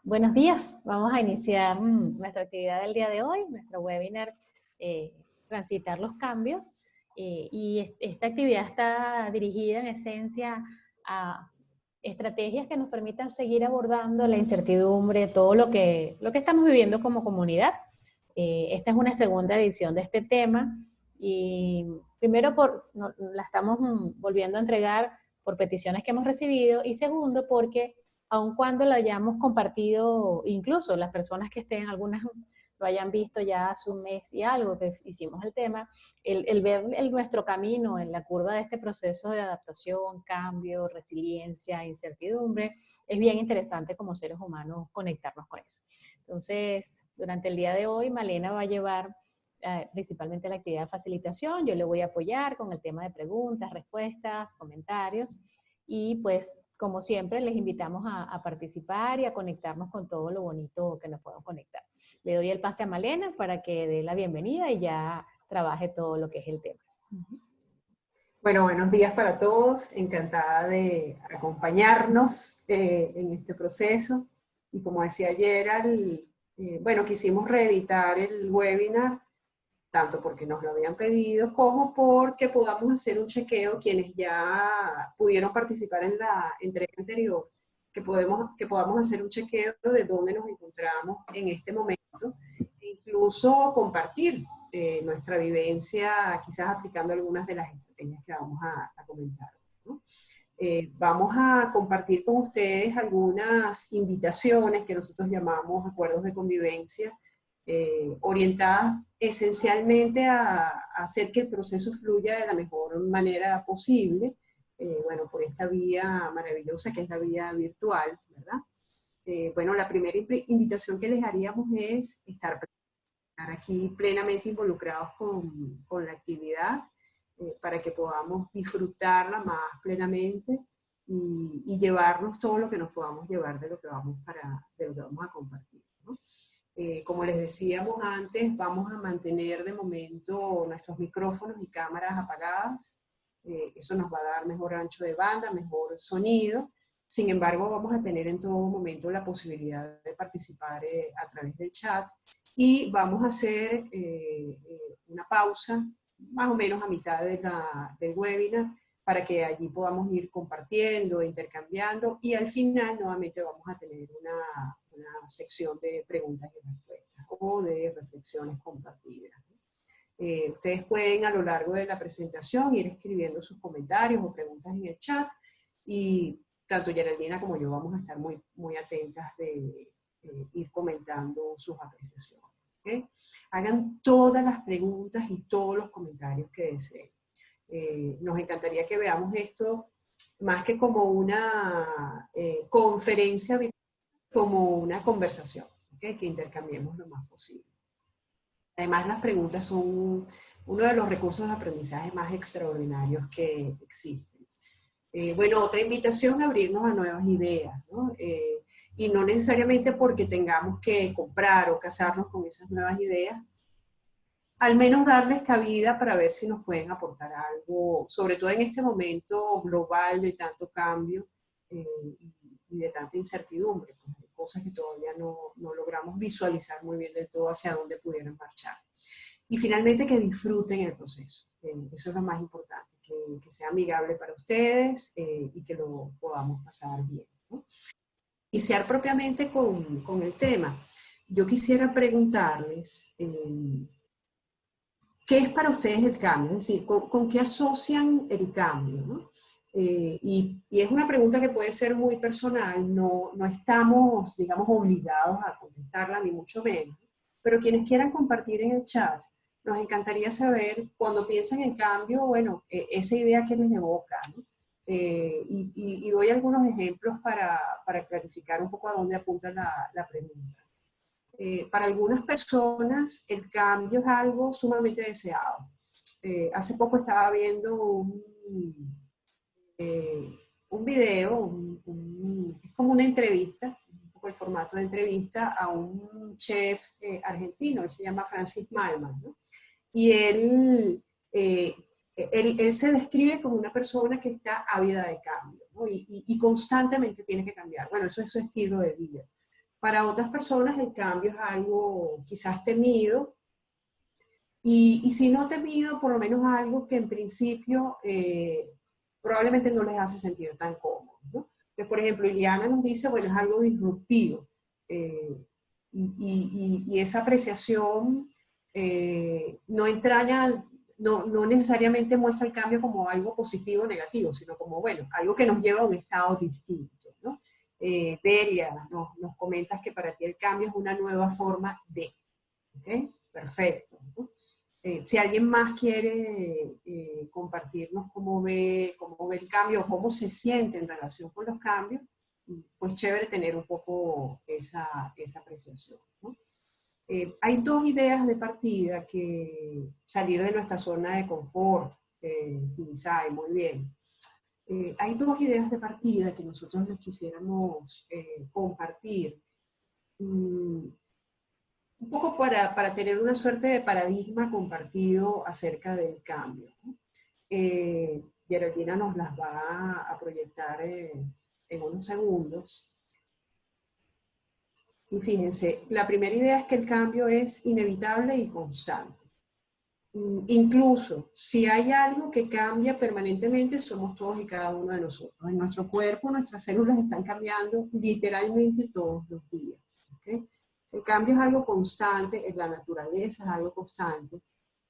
Buenos días, vamos a iniciar nuestra actividad del día de hoy, nuestro webinar Transitar los cambios. Esta actividad está dirigida en esencia a estrategias que nos permitan seguir abordando la incertidumbre, todo lo que estamos viviendo como comunidad. Esta es una segunda edición de este tema y primero la estamos volviendo a entregar por peticiones que hemos recibido y segundo porque aun cuando lo hayamos compartido, incluso las personas que estén, algunas lo hayan visto ya hace un mes y algo que hicimos el tema, el ver nuestro camino en la curva de este proceso de adaptación, cambio, resiliencia, incertidumbre, es bien interesante como seres humanos conectarnos con eso. Entonces, durante el día de hoy, Malena va a llevar principalmente la actividad de facilitación, yo le voy a apoyar con el tema de preguntas, respuestas, comentarios, y pues como siempre les invitamos a participar y a conectarnos con todo lo bonito que nos podamos conectar. Le doy el pase a Malena para que dé la bienvenida y ya trabaje todo lo que es el tema. Bueno, buenos días para todos. Encantada de acompañarnos en este proceso. Y como decía ayer, bueno, quisimos reeditar el webinar, tanto porque nos lo habían pedido, como porque podamos hacer un chequeo quienes ya pudieron participar en la entrega anterior, que podamos hacer un chequeo de dónde nos encontramos en este momento, e incluso compartir nuestra vivencia, quizás aplicando algunas de las estrategias que vamos a comentar, ¿no? Vamos a compartir con ustedes algunas invitaciones que nosotros llamamos acuerdos de convivencia, orientadas esencialmente a hacer que el proceso fluya de la mejor manera posible, bueno, por esta vía maravillosa que es la vía virtual, ¿verdad? Bueno, la primera invitación que les haríamos es estar aquí plenamente involucrados con la actividad, para que podamos disfrutarla más plenamente y llevarnos todo lo que nos podamos llevar de lo que vamos a compartir, ¿no? Como les decíamos antes, vamos a mantener de momento nuestros micrófonos y cámaras apagadas. Eso nos va a dar mejor ancho de banda, mejor sonido. Sin embargo, vamos a tener en todo momento la posibilidad de participar a través del chat y vamos a hacer una pausa más o menos a mitad del webinar para que allí podamos ir compartiendo, intercambiando y al final nuevamente vamos a tener una sección de preguntas y respuestas o de reflexiones compartidas. Ustedes pueden a lo largo de la presentación ir escribiendo sus comentarios o preguntas en el chat y tanto Geraldina como yo vamos a estar muy, muy atentas de ir comentando sus apreciaciones. ¿Okay? Hagan todas las preguntas y todos los comentarios que deseen. Nos encantaría que veamos esto más que como una conferencia, como una conversación, ¿okay? Que intercambiemos lo más posible. Además, las preguntas son uno de los recursos de aprendizaje más extraordinarios que existen. Bueno, otra invitación a abrirnos a nuevas ideas, ¿no? Y no necesariamente porque tengamos que comprar o casarnos con esas nuevas ideas, al menos darles cabida para ver si nos pueden aportar algo, sobre todo en este momento global de tanto cambio y de tanta incertidumbre, pues, de cosas que todavía no logramos visualizar muy bien del todo hacia dónde pudieran marchar. Y finalmente que disfruten el proceso, eso es lo más importante, que sea amigable para ustedes y que lo podamos pasar bien, ¿no? Iniciar propiamente con el tema. Yo quisiera preguntarles, ¿qué es para ustedes el cambio? Es decir, ¿con qué asocian el cambio, ¿no? Y es una pregunta que puede ser muy personal, no estamos, digamos, obligados a contestarla, ni mucho menos. Pero quienes quieran compartir en el chat, nos encantaría saber, cuando piensan en cambio, bueno, esa idea que les evoca, ¿no? Y doy algunos ejemplos para clarificar un poco a dónde apunta la pregunta. Para algunas personas el cambio es algo sumamente deseado. Hace poco estaba viendo un video, es como una entrevista, un poco el formato de entrevista a un chef argentino, él se llama Francis Malman, ¿no? Y él se describe como una persona que está ávida de cambio, ¿no? Y constantemente tiene que cambiar. Bueno, eso es su estilo de vida. Para otras personas el cambio es algo quizás temido, y si no temido, por lo menos algo que en principio probablemente no les hace sentir tan cómodos, ¿no? Entonces, por ejemplo, Iliana nos dice, bueno, es algo disruptivo, y esa apreciación no entraña, no necesariamente muestra el cambio como algo positivo o negativo, sino como, bueno, algo que nos lleva a un estado distinto, ¿no? Delia, nos comentas que para ti el cambio es una nueva forma de, ¿ok? Perfecto, ¿no? Si alguien más quiere compartirnos cómo ve el cambio, cómo se siente en relación con los cambios, pues chévere tener un poco esa apreciación, ¿no? Hay dos ideas de partida que salir de nuestra zona de confort, quizá, muy bien. Hay dos ideas de partida que nosotros les quisiéramos compartir. Un poco para tener una suerte de paradigma compartido acerca del cambio, ¿no? Geraldina nos las va a proyectar en unos segundos. Y fíjense, la primera idea es que el cambio es inevitable y constante. Incluso si hay algo que cambia permanentemente, somos todos y cada uno de nosotros. En nuestro cuerpo, nuestras células están cambiando literalmente todos los días, ¿okay? El cambio es algo constante, en la naturaleza es algo constante.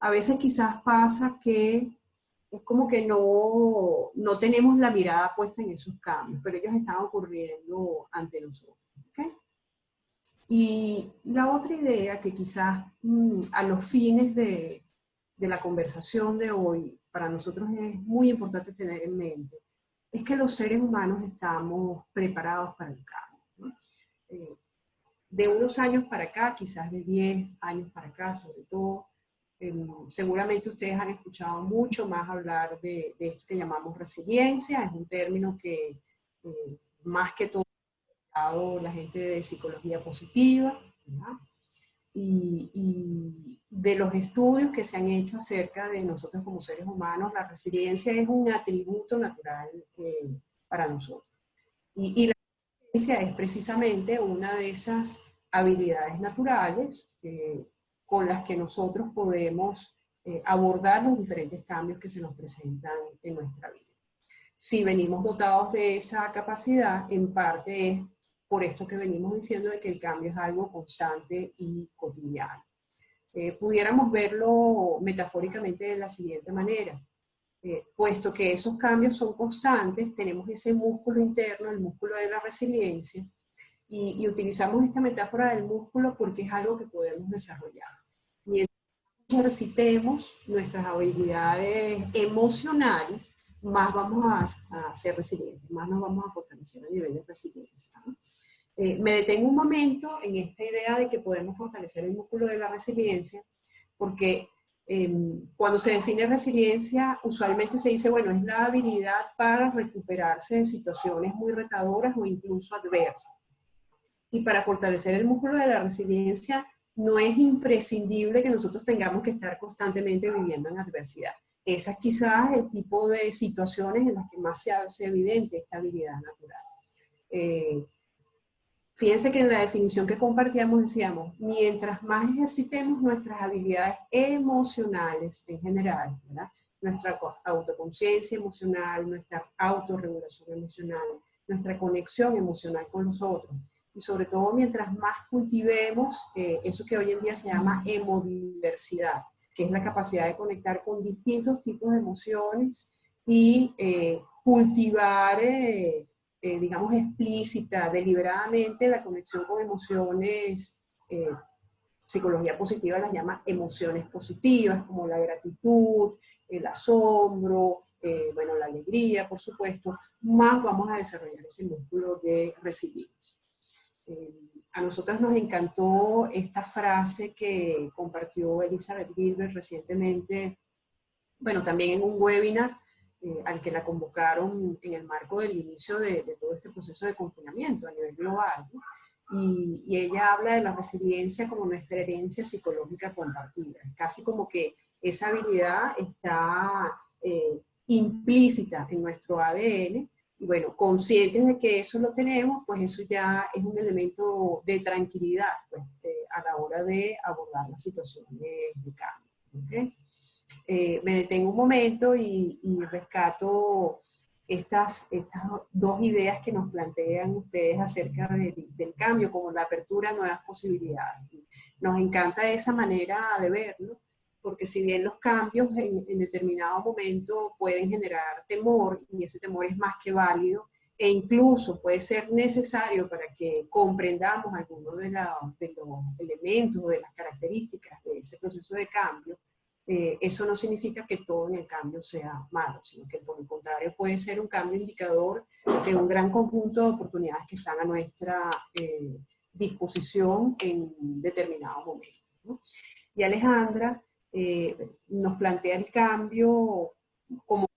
A veces quizás pasa que es como que no tenemos la mirada puesta en esos cambios, pero ellos están ocurriendo ante nosotros, ¿okay? Y la otra idea que quizás a los fines de la conversación de hoy para nosotros es muy importante tener en mente, es que los seres humanos estamos preparados para el cambio, ¿no? De unos años para acá, quizás de 10 años para acá sobre todo, seguramente ustedes han escuchado mucho más hablar de esto que llamamos resiliencia. Es un término que más que todo la gente de psicología positiva, ¿verdad? Y de los estudios que se han hecho acerca de nosotros como seres humanos, la resiliencia es un atributo natural para nosotros. Y la resiliencia es precisamente una de esas habilidades naturales con las que nosotros podemos abordar los diferentes cambios que se nos presentan en nuestra vida. Si venimos dotados de esa capacidad, en parte es por esto que venimos diciendo de que el cambio es algo constante y cotidiano. Pudiéramos verlo metafóricamente de la siguiente manera. Puesto que esos cambios son constantes, tenemos ese músculo interno, el músculo de la resiliencia, y utilizamos esta metáfora del músculo porque es algo que podemos desarrollar. Mientras ejercitemos nuestras habilidades emocionales, más vamos a ser resilientes, más nos vamos a fortalecer a nivel de resiliencia, ¿no? Me detengo un momento en esta idea de que podemos fortalecer el músculo de la resiliencia, porque cuando se define resiliencia, usualmente se dice, bueno, es la habilidad para recuperarse de situaciones muy retadoras o incluso adversas. Y para fortalecer el músculo de la resiliencia, no es imprescindible que nosotros tengamos que estar constantemente viviendo en adversidad. Esa es quizás el tipo de situaciones en las que más se hace evidente esta habilidad natural. Fíjense que en la definición que compartíamos decíamos, mientras más ejercitemos nuestras habilidades emocionales en general, ¿verdad? Nuestra autoconciencia emocional, nuestra autorregulación emocional, nuestra conexión emocional con los otros, y sobre todo mientras más cultivemos eso que hoy en día se llama hemodiversidad, que es la capacidad de conectar con distintos tipos de emociones y cultivar, digamos, explícita, deliberadamente la conexión con emociones. Psicología positiva las llama emociones positivas, como la gratitud, el asombro, bueno, la alegría, por supuesto, más vamos a desarrollar ese músculo de resiliencia. A nosotras nos encantó esta frase que compartió Elizabeth Gilbert recientemente, bueno, también en un webinar al que la convocaron en el marco del inicio de todo este proceso de confinamiento a nivel global, ¿no? Y ella habla de la resiliencia como nuestra herencia psicológica compartida. Es casi como que esa habilidad está implícita en nuestro ADN, Y bueno, conscientes de que eso lo tenemos, pues eso ya es un elemento de tranquilidad pues, a la hora de abordar la situación de cambio. ¿Okay? Me detengo un momento y rescato estas dos ideas que nos plantean ustedes acerca del cambio, como la apertura a nuevas posibilidades. Nos encanta esa manera de verlo, porque si bien los cambios en determinado momento pueden generar temor, y ese temor es más que válido, e incluso puede ser necesario para que comprendamos algunos de los elementos o de las características de ese proceso de cambio, eso no significa que todo en el cambio sea malo, sino que por el contrario puede ser un cambio indicador de un gran conjunto de oportunidades que están a nuestra disposición en determinados momentos, ¿no? Y Alejandra nos plantea el cambio como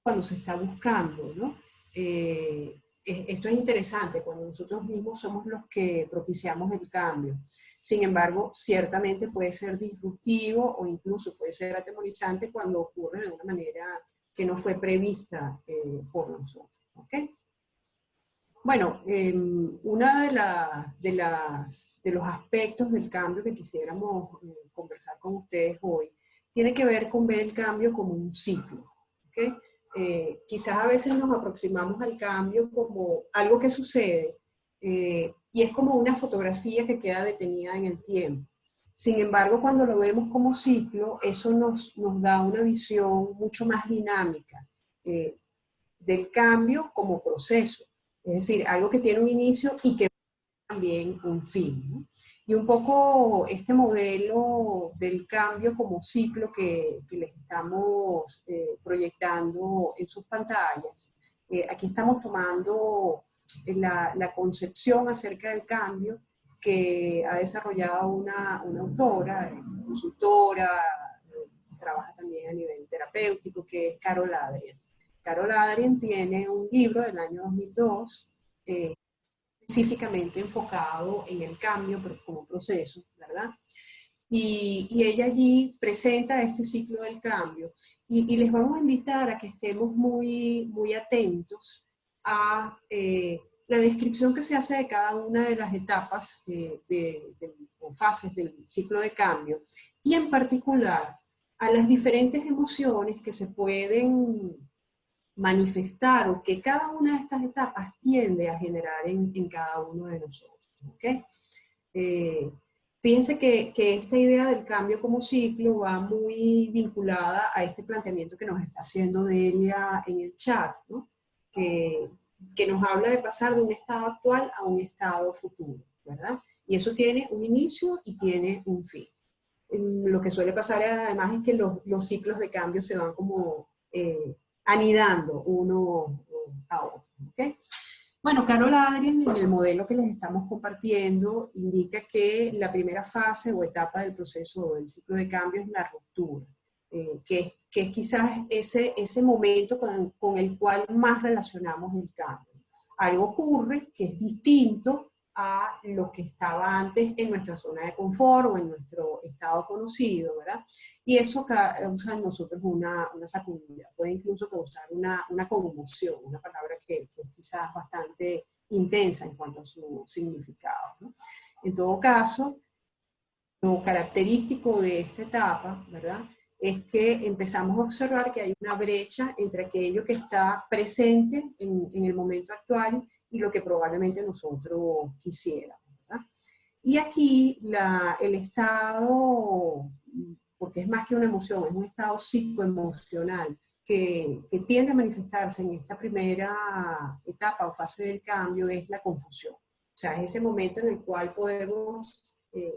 cuando se está buscando, ¿no? Esto es interesante, cuando nosotros mismos somos los que propiciamos el cambio. Sin embargo, ciertamente puede ser disruptivo o incluso puede ser atemorizante cuando ocurre de una manera que no fue prevista por nosotros. ¿Okay? Bueno, una de los aspectos del cambio que quisiéramos conversar con ustedes hoy tiene que ver con ver el cambio como un ciclo. ¿Okay? Quizás a veces nos aproximamos al cambio como algo que sucede y es como una fotografía que queda detenida en el tiempo. Sin embargo, cuando lo vemos como ciclo, eso nos da una visión mucho más dinámica del cambio como proceso. Es decir, algo que tiene un inicio y que también un fin, ¿no? Y un poco este modelo del cambio como ciclo que les estamos proyectando en sus pantallas. Aquí estamos tomando la concepción acerca del cambio que ha desarrollado una autora, consultora, trabaja también a nivel terapéutico, que es Carol Adrien. Carol Adrien tiene un libro del año 2002 específicamente enfocado en el cambio como proceso, ¿verdad? Y ella allí presenta este ciclo del cambio y les vamos a invitar a que estemos muy atentos a la descripción que se hace de cada una de las etapas o fases del ciclo de cambio y en particular a las diferentes emociones que se pueden manifestar o que cada una de estas etapas tiende a generar en cada uno de nosotros. ¿Okay? Fíjense que esta idea del cambio como ciclo va muy vinculada a este planteamiento que nos está haciendo Delia en el chat, ¿no? que nos habla de pasar de un estado actual a un estado futuro, ¿verdad? Y eso tiene un inicio y tiene un fin. Lo que suele pasar además es que los ciclos de cambio se van como anidando uno a otro. ¿Okay? Bueno, Carol Adrien, en el modelo que les estamos compartiendo, indica que la primera fase o etapa del proceso del ciclo de cambio es la ruptura, que es quizás ese momento con el cual más relacionamos el cambio. Algo ocurre que es distinto a lo que estaba antes en nuestra zona de confort o en nuestro estado conocido, ¿verdad? Y eso causa en nosotros una sacudida, puede incluso causar una conmoción, una palabra que es quizás bastante intensa en cuanto a su significado, ¿no? En todo caso, lo característico de esta etapa, ¿verdad?, es que empezamos a observar que hay una brecha entre aquello que está presente en el momento actual y lo que probablemente nosotros quisiéramos, ¿verdad? Y aquí el estado, porque es más que una emoción, es un estado psicoemocional que tiende a manifestarse en esta primera etapa o fase del cambio, es la confusión. O sea, es ese momento en el cual podemos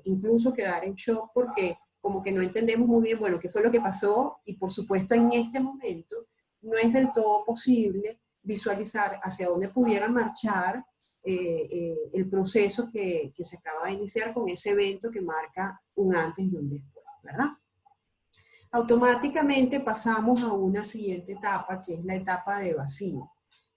incluso quedar en shock porque como que no entendemos muy bien, bueno, qué fue lo que pasó, y por supuesto en este momento no es del todo posible visualizar hacia dónde pudiera marchar el proceso que se acaba de iniciar con ese evento que marca un antes y un después, ¿verdad? Automáticamente pasamos a una siguiente etapa, que es la etapa de vacío.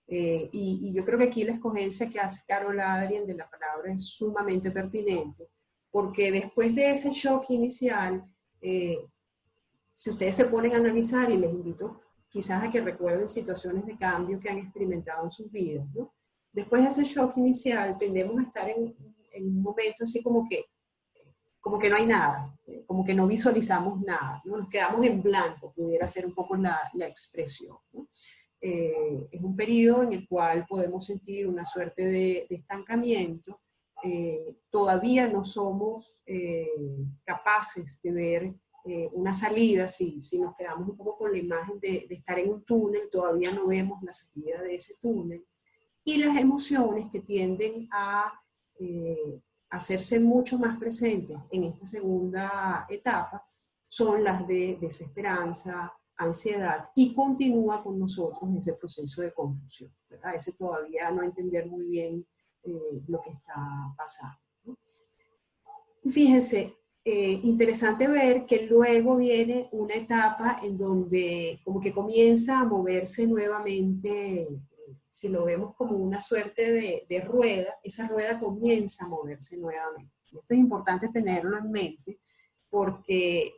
Y yo creo que aquí la escogencia que hace Carol Adrien de la palabra es sumamente pertinente, porque después de ese shock inicial, si ustedes se ponen a analizar, y les invito quizás a que recuerden situaciones de cambio que han experimentado en sus vidas, ¿no? Después de ese shock inicial, tendemos a estar en un momento así como que no hay nada, como que no visualizamos nada, ¿no? Nos quedamos en blanco, pudiera ser un poco la expresión, ¿no? Es un periodo en el cual podemos sentir una suerte de estancamiento. Todavía no somos capaces de ver una salida, si nos quedamos un poco con la imagen de estar en un túnel, todavía no vemos la salida de ese túnel. Y las emociones que tienden a hacerse mucho más presentes en esta segunda etapa son las de desesperanza, ansiedad, y continúa con nosotros ese proceso de confusión, ¿verdad? Ese todavía no entender muy bien lo que está pasando, ¿no? Fíjense, interesante ver que luego viene una etapa en donde como que comienza a moverse nuevamente, si lo vemos como una suerte de rueda, esa rueda comienza a moverse nuevamente. Y esto es importante tenerlo en mente porque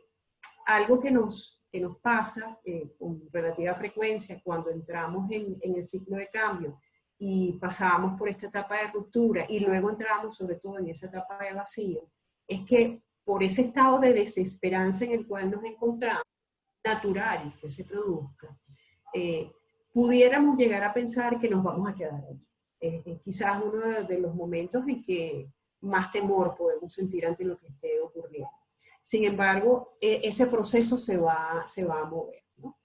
algo que nos pasa con relativa frecuencia cuando entramos en el ciclo de cambio y pasamos por esta etapa de ruptura y luego entramos sobre todo en esa etapa de vacío, es que por ese estado de desesperanza en el cual nos encontramos, natural que se produzca, pudiéramos llegar a pensar que nos vamos a quedar allí. Es quizás uno de los momentos en que más temor podemos sentir ante lo que esté ocurriendo. Sin embargo, ese proceso se va a mover, ¿no?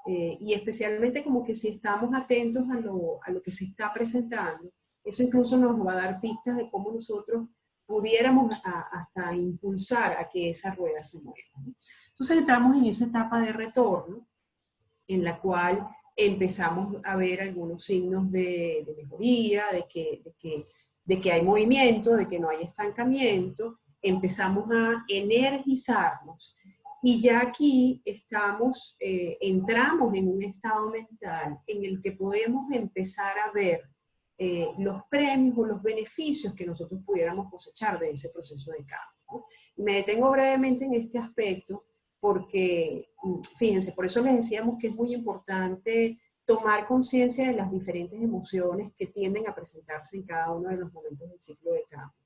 Y especialmente como que si estamos atentos a lo que se está presentando, eso incluso nos va a dar pistas de cómo nosotros pudiéramos hasta impulsar a que esa rueda se mueva, ¿no? Entonces entramos en esa etapa de retorno, en la cual empezamos a ver algunos signos de mejoría, de que hay movimiento, de que no hay estancamiento, empezamos a energizarnos. Y ya aquí entramos en un estado mental en el que podemos empezar a ver los premios o los beneficios que nosotros pudiéramos cosechar de ese proceso de cambio, ¿no? Me detengo brevemente en este aspecto porque, fíjense, por eso les decíamos que es muy importante tomar conciencia de las diferentes emociones que tienden a presentarse en cada uno de los momentos del ciclo de cambio.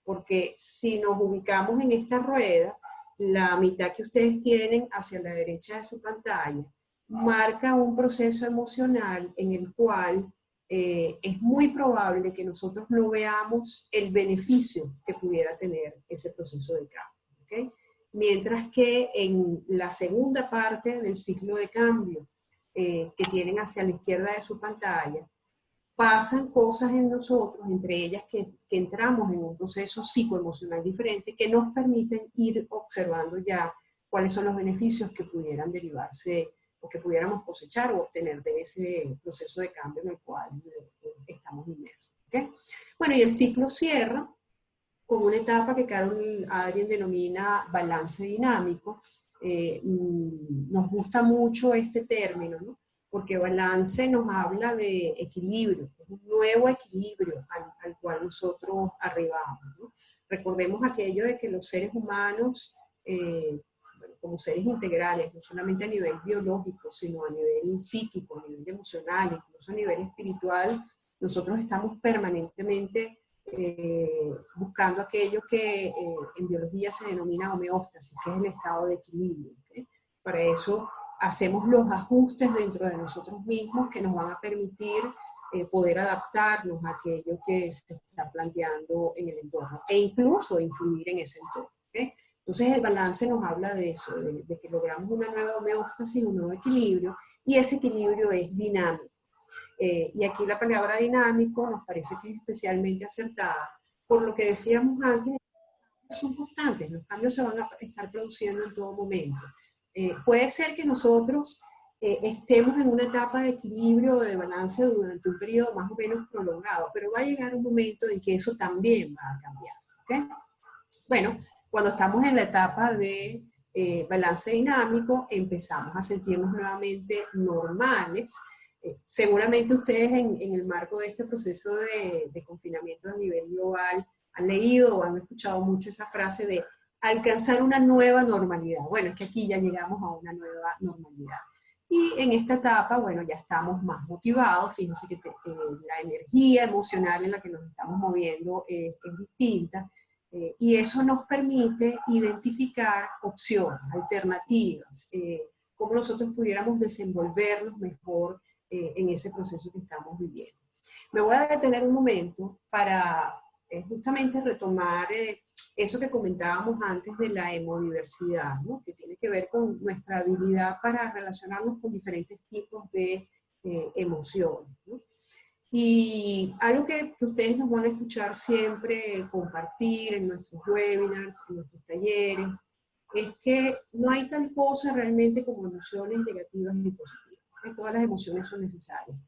Porque si nos ubicamos en esta rueda, la mitad que ustedes tienen hacia la derecha de su pantalla marca un proceso emocional en el cual es muy probable que nosotros no veamos el beneficio que pudiera tener ese proceso de cambio, ¿okay? Mientras que en la segunda parte del ciclo de cambio, que tienen hacia la izquierda de su pantalla, pasan cosas en nosotros, entre ellas que entramos en un proceso psicoemocional diferente que nos permiten ir observando ya cuáles son los beneficios que pudieran derivarse o que pudiéramos cosechar o obtener de ese proceso de cambio en el cual estamos inmersos, ¿okay? Bueno, y el ciclo cierra con una etapa que Carol Adrien denomina balance dinámico. Nos gusta mucho este término, ¿no? Porque balance nos habla de equilibrio, es un nuevo equilibrio al cual nosotros arribamos, ¿no? Recordemos aquello de que los seres humanos, bueno, como seres integrales, no solamente a nivel biológico, sino a nivel psíquico, a nivel emocional, incluso a nivel espiritual, nosotros estamos permanentemente buscando aquello que en biología se denomina homeostasis, que es el estado de equilibrio, ¿okay? Para eso hacemos los ajustes dentro de nosotros mismos que nos van a permitir poder adaptarnos a aquello que se está planteando en el entorno e incluso influir en ese entorno, ¿okay? Entonces el balance nos habla de eso, de que logramos una nueva homeostasis, un nuevo equilibrio, y ese equilibrio es dinámico. Y aquí la palabra dinámico nos parece que es especialmente acertada, por lo que decíamos antes, son constantes, los cambios se van a estar produciendo en todo momento. Puede ser que nosotros estemos en una etapa de equilibrio o de balance durante un periodo más o menos prolongado, pero va a llegar un momento en que eso también va a cambiar, ¿okay? Bueno, cuando estamos en la etapa de balance dinámico, empezamos a sentirnos nuevamente normales. Seguramente ustedes en el marco de este proceso de confinamiento a nivel global han leído o han escuchado mucho esa frase de alcanzar una nueva normalidad. Bueno, es que aquí ya llegamos a una nueva normalidad. Y en esta etapa, bueno, ya estamos más motivados, fíjense que la energía emocional en la que nos estamos moviendo es distinta, y eso nos permite identificar opciones, alternativas, cómo nosotros pudiéramos desenvolvernos mejor en ese proceso que estamos viviendo. Me voy a detener un momento para justamente retomar eso que comentábamos antes de la hemodiversidad, ¿no? Que tiene que ver con nuestra habilidad para relacionarnos con diferentes tipos de emociones, ¿no? Y algo que ustedes nos van a escuchar siempre compartir en nuestros webinars, en nuestros talleres, es que no hay tal cosa realmente como emociones negativas y positivas. Todas las emociones son necesarias.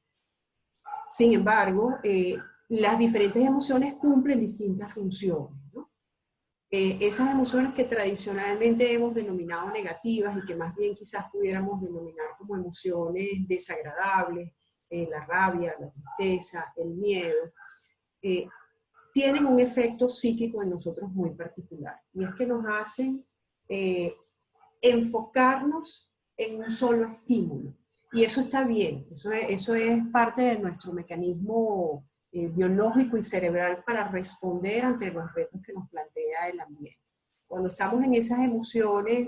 Sin embargo, las diferentes emociones cumplen distintas funciones, ¿no? Esas emociones que tradicionalmente hemos denominado negativas y que más bien quizás pudiéramos denominar como emociones desagradables, la rabia, la tristeza, el miedo, tienen un efecto psíquico en nosotros muy particular, y es que nos hacen enfocarnos en un solo estímulo. Y eso está bien, eso es parte de nuestro mecanismo biológico y cerebral para responder ante los retos que nos plantea el ambiente. Cuando estamos en esas emociones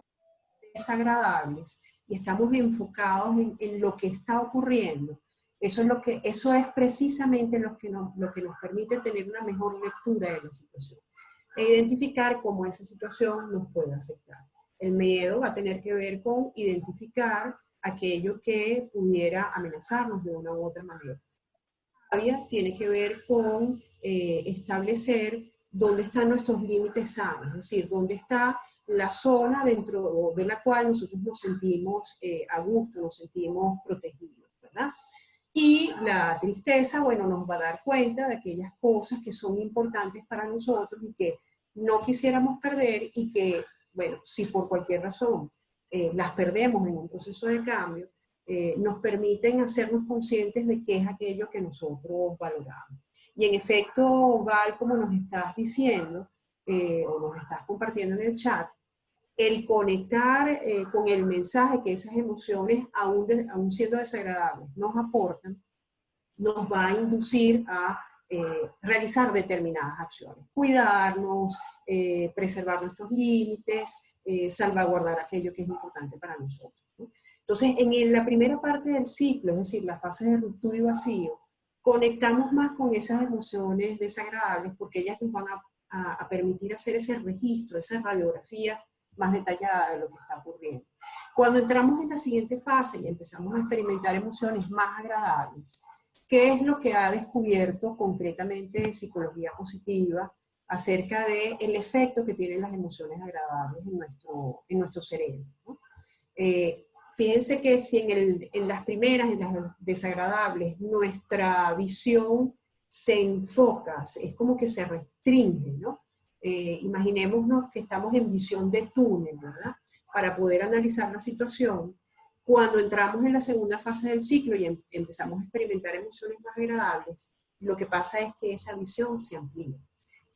desagradables y estamos enfocados en lo que está ocurriendo, eso es precisamente lo que nos permite tener una mejor lectura de la situación e identificar cómo esa situación nos puede afectar. El miedo va a tener que ver con identificar aquello que pudiera amenazarnos de una u otra manera. La rabia tiene que ver con establecer dónde están nuestros límites sanos, es decir, dónde está la zona dentro de la cual nosotros nos sentimos a gusto, nos sentimos protegidos, ¿verdad? Y la tristeza, bueno, nos va a dar cuenta de aquellas cosas que son importantes para nosotros y que no quisiéramos perder, y que, bueno, si por cualquier razón las perdemos en un proceso de cambio, nos permiten hacernos conscientes de qué es aquello que nosotros valoramos. Y en efecto, Val, como nos estás diciendo, o nos estás compartiendo en el chat, el conectar con el mensaje que esas emociones, aún siendo desagradables, nos aportan, nos va a inducir a realizar determinadas acciones. Cuidarnos, preservar nuestros límites, salvaguardar aquello que es importante para nosotros, ¿no? Entonces, en la primera parte del ciclo, es decir, la fase de ruptura y vacío, conectamos más con esas emociones desagradables porque ellas nos van a permitir hacer ese registro, esa radiografía más detallada de lo que está ocurriendo. Cuando entramos en la siguiente fase y empezamos a experimentar emociones más agradables, ¿qué es lo que ha descubierto concretamente psicología positiva acerca del efecto que tienen las emociones agradables en nuestro cerebro, ¿no? Fíjense que si en las primeras, en las desagradables, nuestra visión se enfoca, es como que se restringe, ¿no? Imaginémonos que estamos en visión de túnel, ¿verdad? Para poder analizar la situación. Cuando entramos en la segunda fase del ciclo y empezamos a experimentar emociones más agradables, lo que pasa es que esa visión se amplía.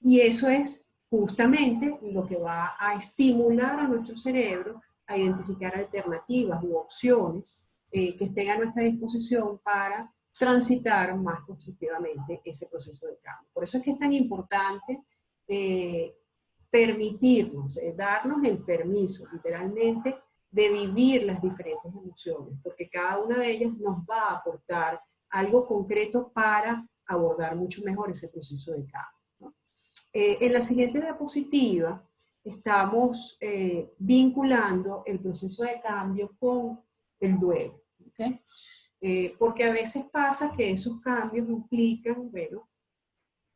Y eso es justamente lo que va a estimular a nuestro cerebro a identificar alternativas u opciones que estén a nuestra disposición para transitar más constructivamente ese proceso de cambio. Por eso es que es tan importante permitirnos, darnos el permiso, literalmente, de vivir las diferentes emociones, porque cada una de ellas nos va a aportar algo concreto para abordar mucho mejor ese proceso de cambio, ¿no? En la siguiente diapositiva estamos vinculando el proceso de cambio con el duelo, ¿okay? Porque a veces pasa que esos cambios implican, bueno,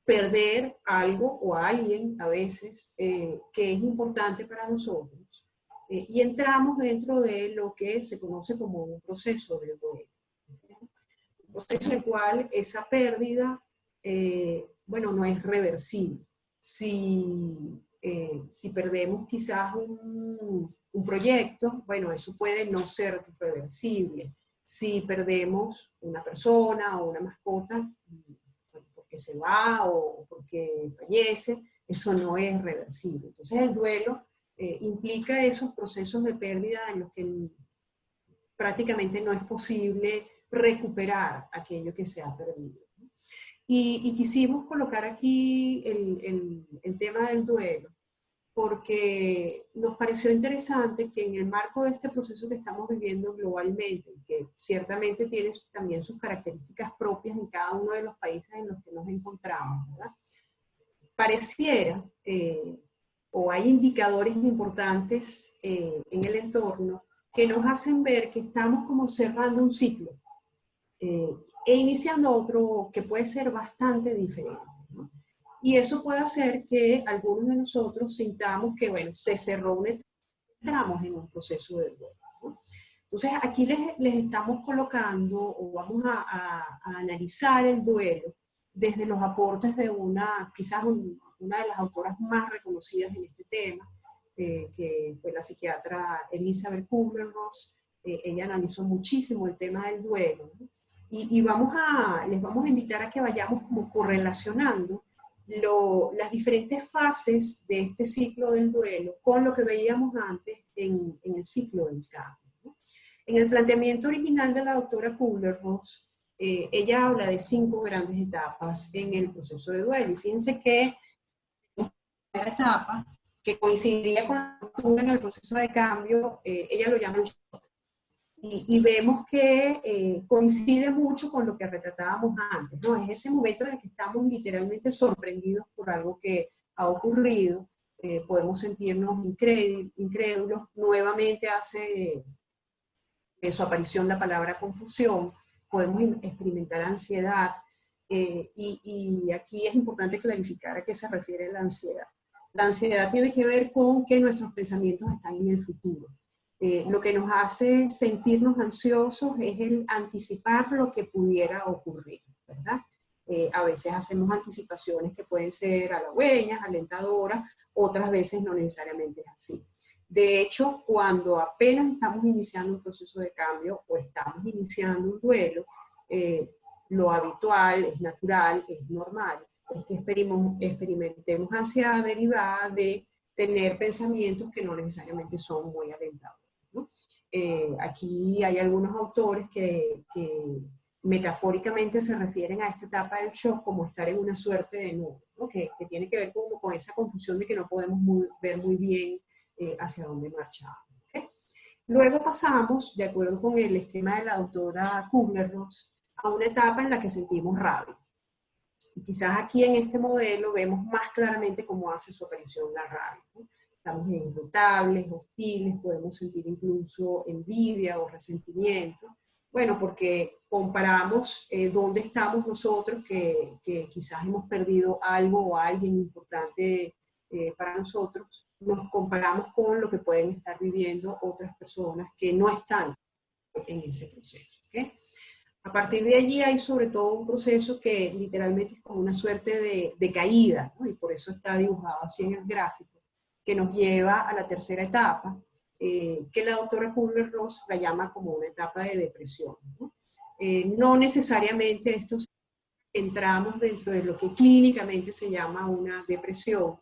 perder algo o a alguien a veces que es importante para nosotros, y entramos dentro de lo que se conoce como un proceso de duelo, un proceso en el cual esa pérdida, bueno, no es reversible. Si perdemos quizás un proyecto, bueno, eso puede no ser reversible. Si perdemos una persona o una mascota, porque se va o porque fallece, eso no es reversible. Entonces el duelo implica esos procesos de pérdida en los que prácticamente no es posible recuperar aquello que se ha perdido. Y quisimos colocar aquí el tema del duelo, porque nos pareció interesante que en el marco de este proceso que estamos viviendo globalmente, que ciertamente tiene también sus características propias en cada uno de los países en los que nos encontramos, ¿verdad? Pareciera, o hay indicadores importantes en el entorno que nos hacen ver que estamos como cerrando un ciclo e iniciando otro que puede ser bastante diferente, ¿no? Y eso puede hacer que algunos de nosotros sintamos que, bueno, se cerró un etapa, entramos en un proceso de duelo, ¿no? Entonces, aquí les estamos colocando, o vamos a analizar el duelo desde los aportes de quizás una de las autoras más reconocidas en este tema, que fue la psiquiatra Elizabeth Kubler-Ross. Ella analizó muchísimo el tema del duelo, ¿no? Y les vamos a invitar a que vayamos como correlacionando las diferentes fases de este ciclo del duelo con lo que veíamos antes en el ciclo del cambio, ¿no? En el planteamiento original de la doctora Kubler-Ross, ella habla de 5 grandes etapas en el proceso de duelo. Y fíjense que la primera etapa, que coincidiría con la ruptura en el proceso de cambio, ella lo llama el shock. Y vemos que coincide mucho con lo que retratábamos antes, ¿no? Es ese momento en el que estamos literalmente sorprendidos por algo que ha ocurrido, podemos sentirnos incrédulos, nuevamente hace su aparición la palabra confusión, podemos experimentar ansiedad, y aquí es importante clarificar a qué se refiere la ansiedad. La ansiedad tiene que ver con que nuestros pensamientos están en el futuro. Lo que nos hace sentirnos ansiosos es el anticipar lo que pudiera ocurrir, ¿verdad? A veces hacemos anticipaciones que pueden ser halagüeñas, alentadoras, otras veces no necesariamente es así. De hecho, cuando apenas estamos iniciando un proceso de cambio o estamos iniciando un duelo, lo habitual, es natural, es normal, es que experimentemos ansiedad derivada de tener pensamientos que no necesariamente son muy alentadores, ¿no? Aquí hay algunos autores que metafóricamente se refieren a esta etapa del shock como estar en una suerte de nudo, ¿no? Que tiene que ver como con esa confusión de que no podemos ver muy bien hacia dónde marchamos, ¿okay? Luego pasamos, de acuerdo con el esquema de la autora Kubler-Ross, a una etapa en la que sentimos rabia. Y quizás aquí en este modelo vemos más claramente cómo hace su aparición la rabia, ¿no? Estamos irritables, hostiles, podemos sentir incluso envidia o resentimiento. Bueno, porque comparamos dónde estamos nosotros, que quizás hemos perdido algo o alguien importante para nosotros, nos comparamos con lo que pueden estar viviendo otras personas que no están en ese proceso, ¿okay? A partir de allí hay sobre todo un proceso que literalmente es como una suerte de caída, ¿no? Y por eso está dibujado así en el gráfico, que nos lleva a la tercera etapa, que la doctora Kubler-Ross la llama como una etapa de depresión, ¿no? No necesariamente entramos dentro de lo que clínicamente se llama una depresión,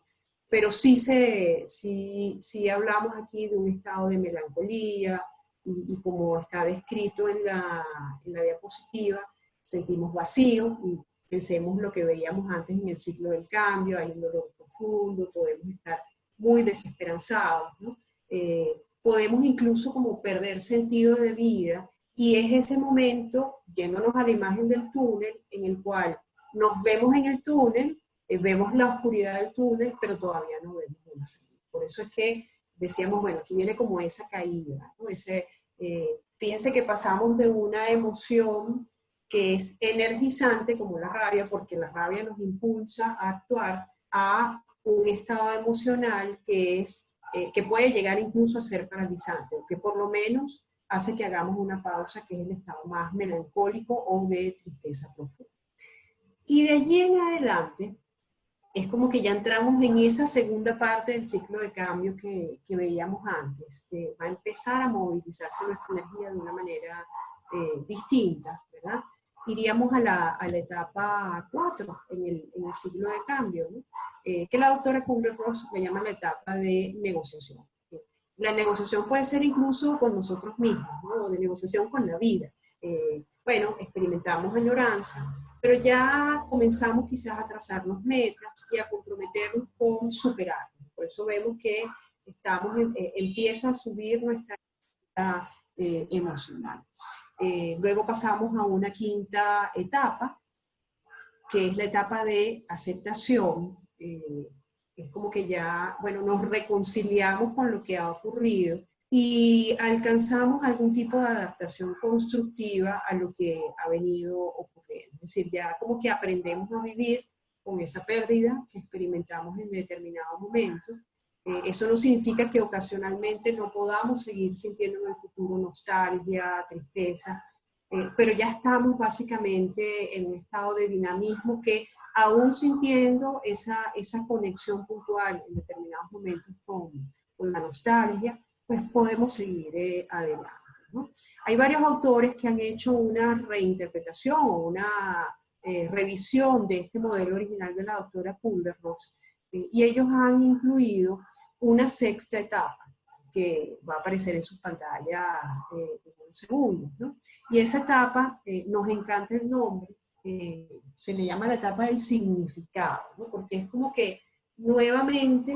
pero sí hablamos aquí de un estado de melancolía, y como está descrito en la diapositiva, sentimos vacío, y pensemos lo que veíamos antes en el ciclo del cambio, hay un dolor profundo, podemos estar muy desesperanzados, ¿no? Podemos incluso como perder sentido de vida, y es ese momento, yéndonos a la imagen del túnel, en el cual nos vemos en el túnel, vemos la oscuridad del túnel, pero todavía no vemos una salida. Por eso es que decíamos, bueno, aquí viene como esa caída, ¿no? Fíjense que pasamos de una emoción que es energizante, como la rabia, porque la rabia nos impulsa a actuar, a un estado emocional que puede llegar incluso a ser paralizante, o que por lo menos hace que hagamos una pausa, que es el estado más melancólico o de tristeza profunda. Y de allí en adelante, es como que ya entramos en esa segunda parte del ciclo de cambio que veíamos antes. Va a empezar a movilizarse nuestra energía de una manera distinta, ¿verdad? Iríamos a la etapa 4 en el ciclo de cambio, ¿no? Que la doctora Kubler-Ross le llama la etapa de negociación. La negociación puede ser incluso con nosotros mismos, ¿no? O de negociación con la vida. Bueno, experimentamos añoranza, pero ya comenzamos quizás a trazarnos metas y a comprometernos con superarnos. Por eso vemos que empieza a subir nuestra emocional. Luego pasamos a una quinta etapa, que es la etapa de aceptación. Es como que ya, bueno, nos reconciliamos con lo que ha ocurrido y alcanzamos algún tipo de adaptación constructiva a lo que ha venido ocurriendo. Es decir, ya como que aprendemos a vivir con esa pérdida que experimentamos en determinado momento. Eso no significa que ocasionalmente no podamos seguir sintiendo en el futuro nostalgia, tristeza, pero ya estamos básicamente en un estado de dinamismo que aún sintiendo esa conexión puntual en determinados momentos con la nostalgia, pues podemos seguir adelante, ¿no? Hay varios autores que han hecho una reinterpretación o una revisión de este modelo original de la doctora Kübler-Ross, y ellos han incluido una sexta etapa que va a aparecer en sus pantallas en unos segundos, ¿no? Y esa etapa, nos encanta el nombre, se le llama la etapa del significado, ¿no? Porque es como que nuevamente,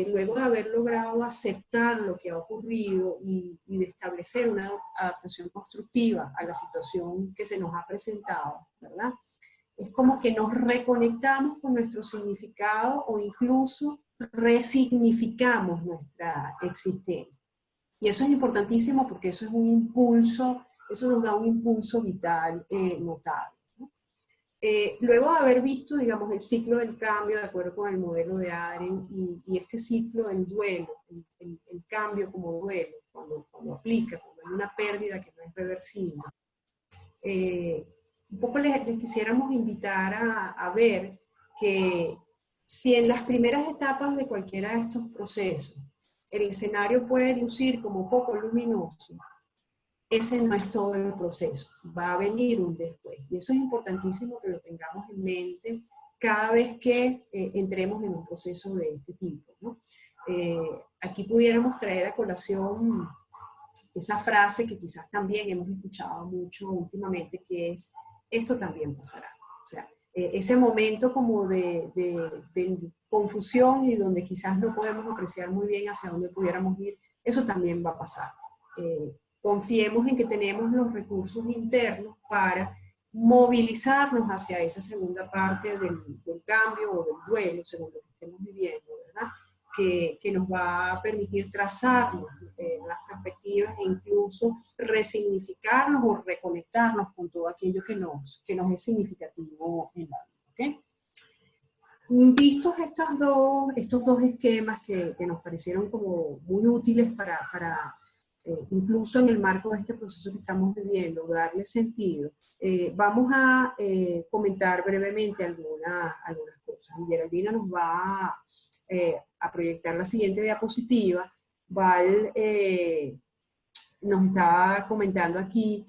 luego de haber logrado aceptar lo que ha ocurrido y de establecer una adaptación constructiva a la situación que se nos ha presentado, ¿verdad? Es como que nos reconectamos con nuestro significado o incluso resignificamos nuestra existencia. Y eso es importantísimo porque eso es un impulso, eso nos da un impulso vital notable, ¿no? Luego de haber visto, digamos, el ciclo del cambio de acuerdo con el modelo de Adren y este ciclo del duelo, el cambio como duelo, cuando aplica, cuando hay una pérdida que no es reversible, un poco les quisiéramos invitar a ver que si en las primeras etapas de cualquiera de estos procesos el escenario puede lucir como poco luminoso, ese no es todo el proceso, va a venir un después. Y eso es importantísimo que lo tengamos en mente cada vez que entremos en un proceso de este tipo, ¿no? Aquí pudiéramos traer a colación esa frase que quizás también hemos escuchado mucho últimamente, que es, esto también pasará. O sea, ese momento como de confusión y donde quizás no podemos apreciar muy bien hacia dónde pudiéramos ir, eso también va a pasar. Confiemos en que tenemos los recursos internos para movilizarnos hacia esa segunda parte del cambio o del duelo, según lo que estemos viviendo, ¿verdad? Que nos va a permitir trazarnos las perspectivas e incluso resignificarnos o reconectarnos con todo aquello que nos es significativo en la vida, ¿ok? Vistos estos dos esquemas que nos parecieron como muy útiles para incluso en el marco de este proceso que estamos viviendo, darle sentido, vamos a comentar brevemente algunas cosas. Y Geraldina nos va a proyectar la siguiente diapositiva. Val nos está comentando aquí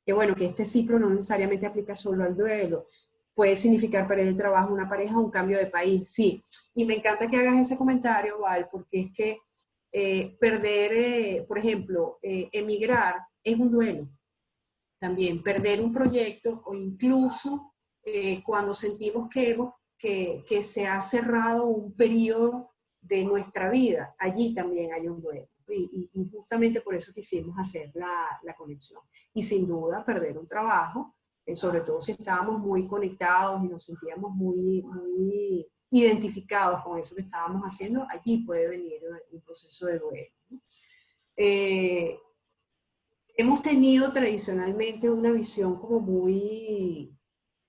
bueno, que este ciclo no necesariamente aplica solo al duelo, puede significar perder el trabajo, una pareja, un cambio de país, sí. Y me encanta que hagas ese comentario, Val, porque es que por ejemplo, emigrar es un duelo. También perder un proyecto o incluso cuando sentimos que se ha cerrado un periodo de nuestra vida, allí también hay un duelo. Y justamente por eso quisimos hacer la conexión. Y sin duda perder un trabajo, sobre todo si estábamos muy conectados y nos sentíamos muy identificados con eso que estábamos haciendo, allí puede venir un proceso de duelo, ¿no? Hemos tenido tradicionalmente una visión como muy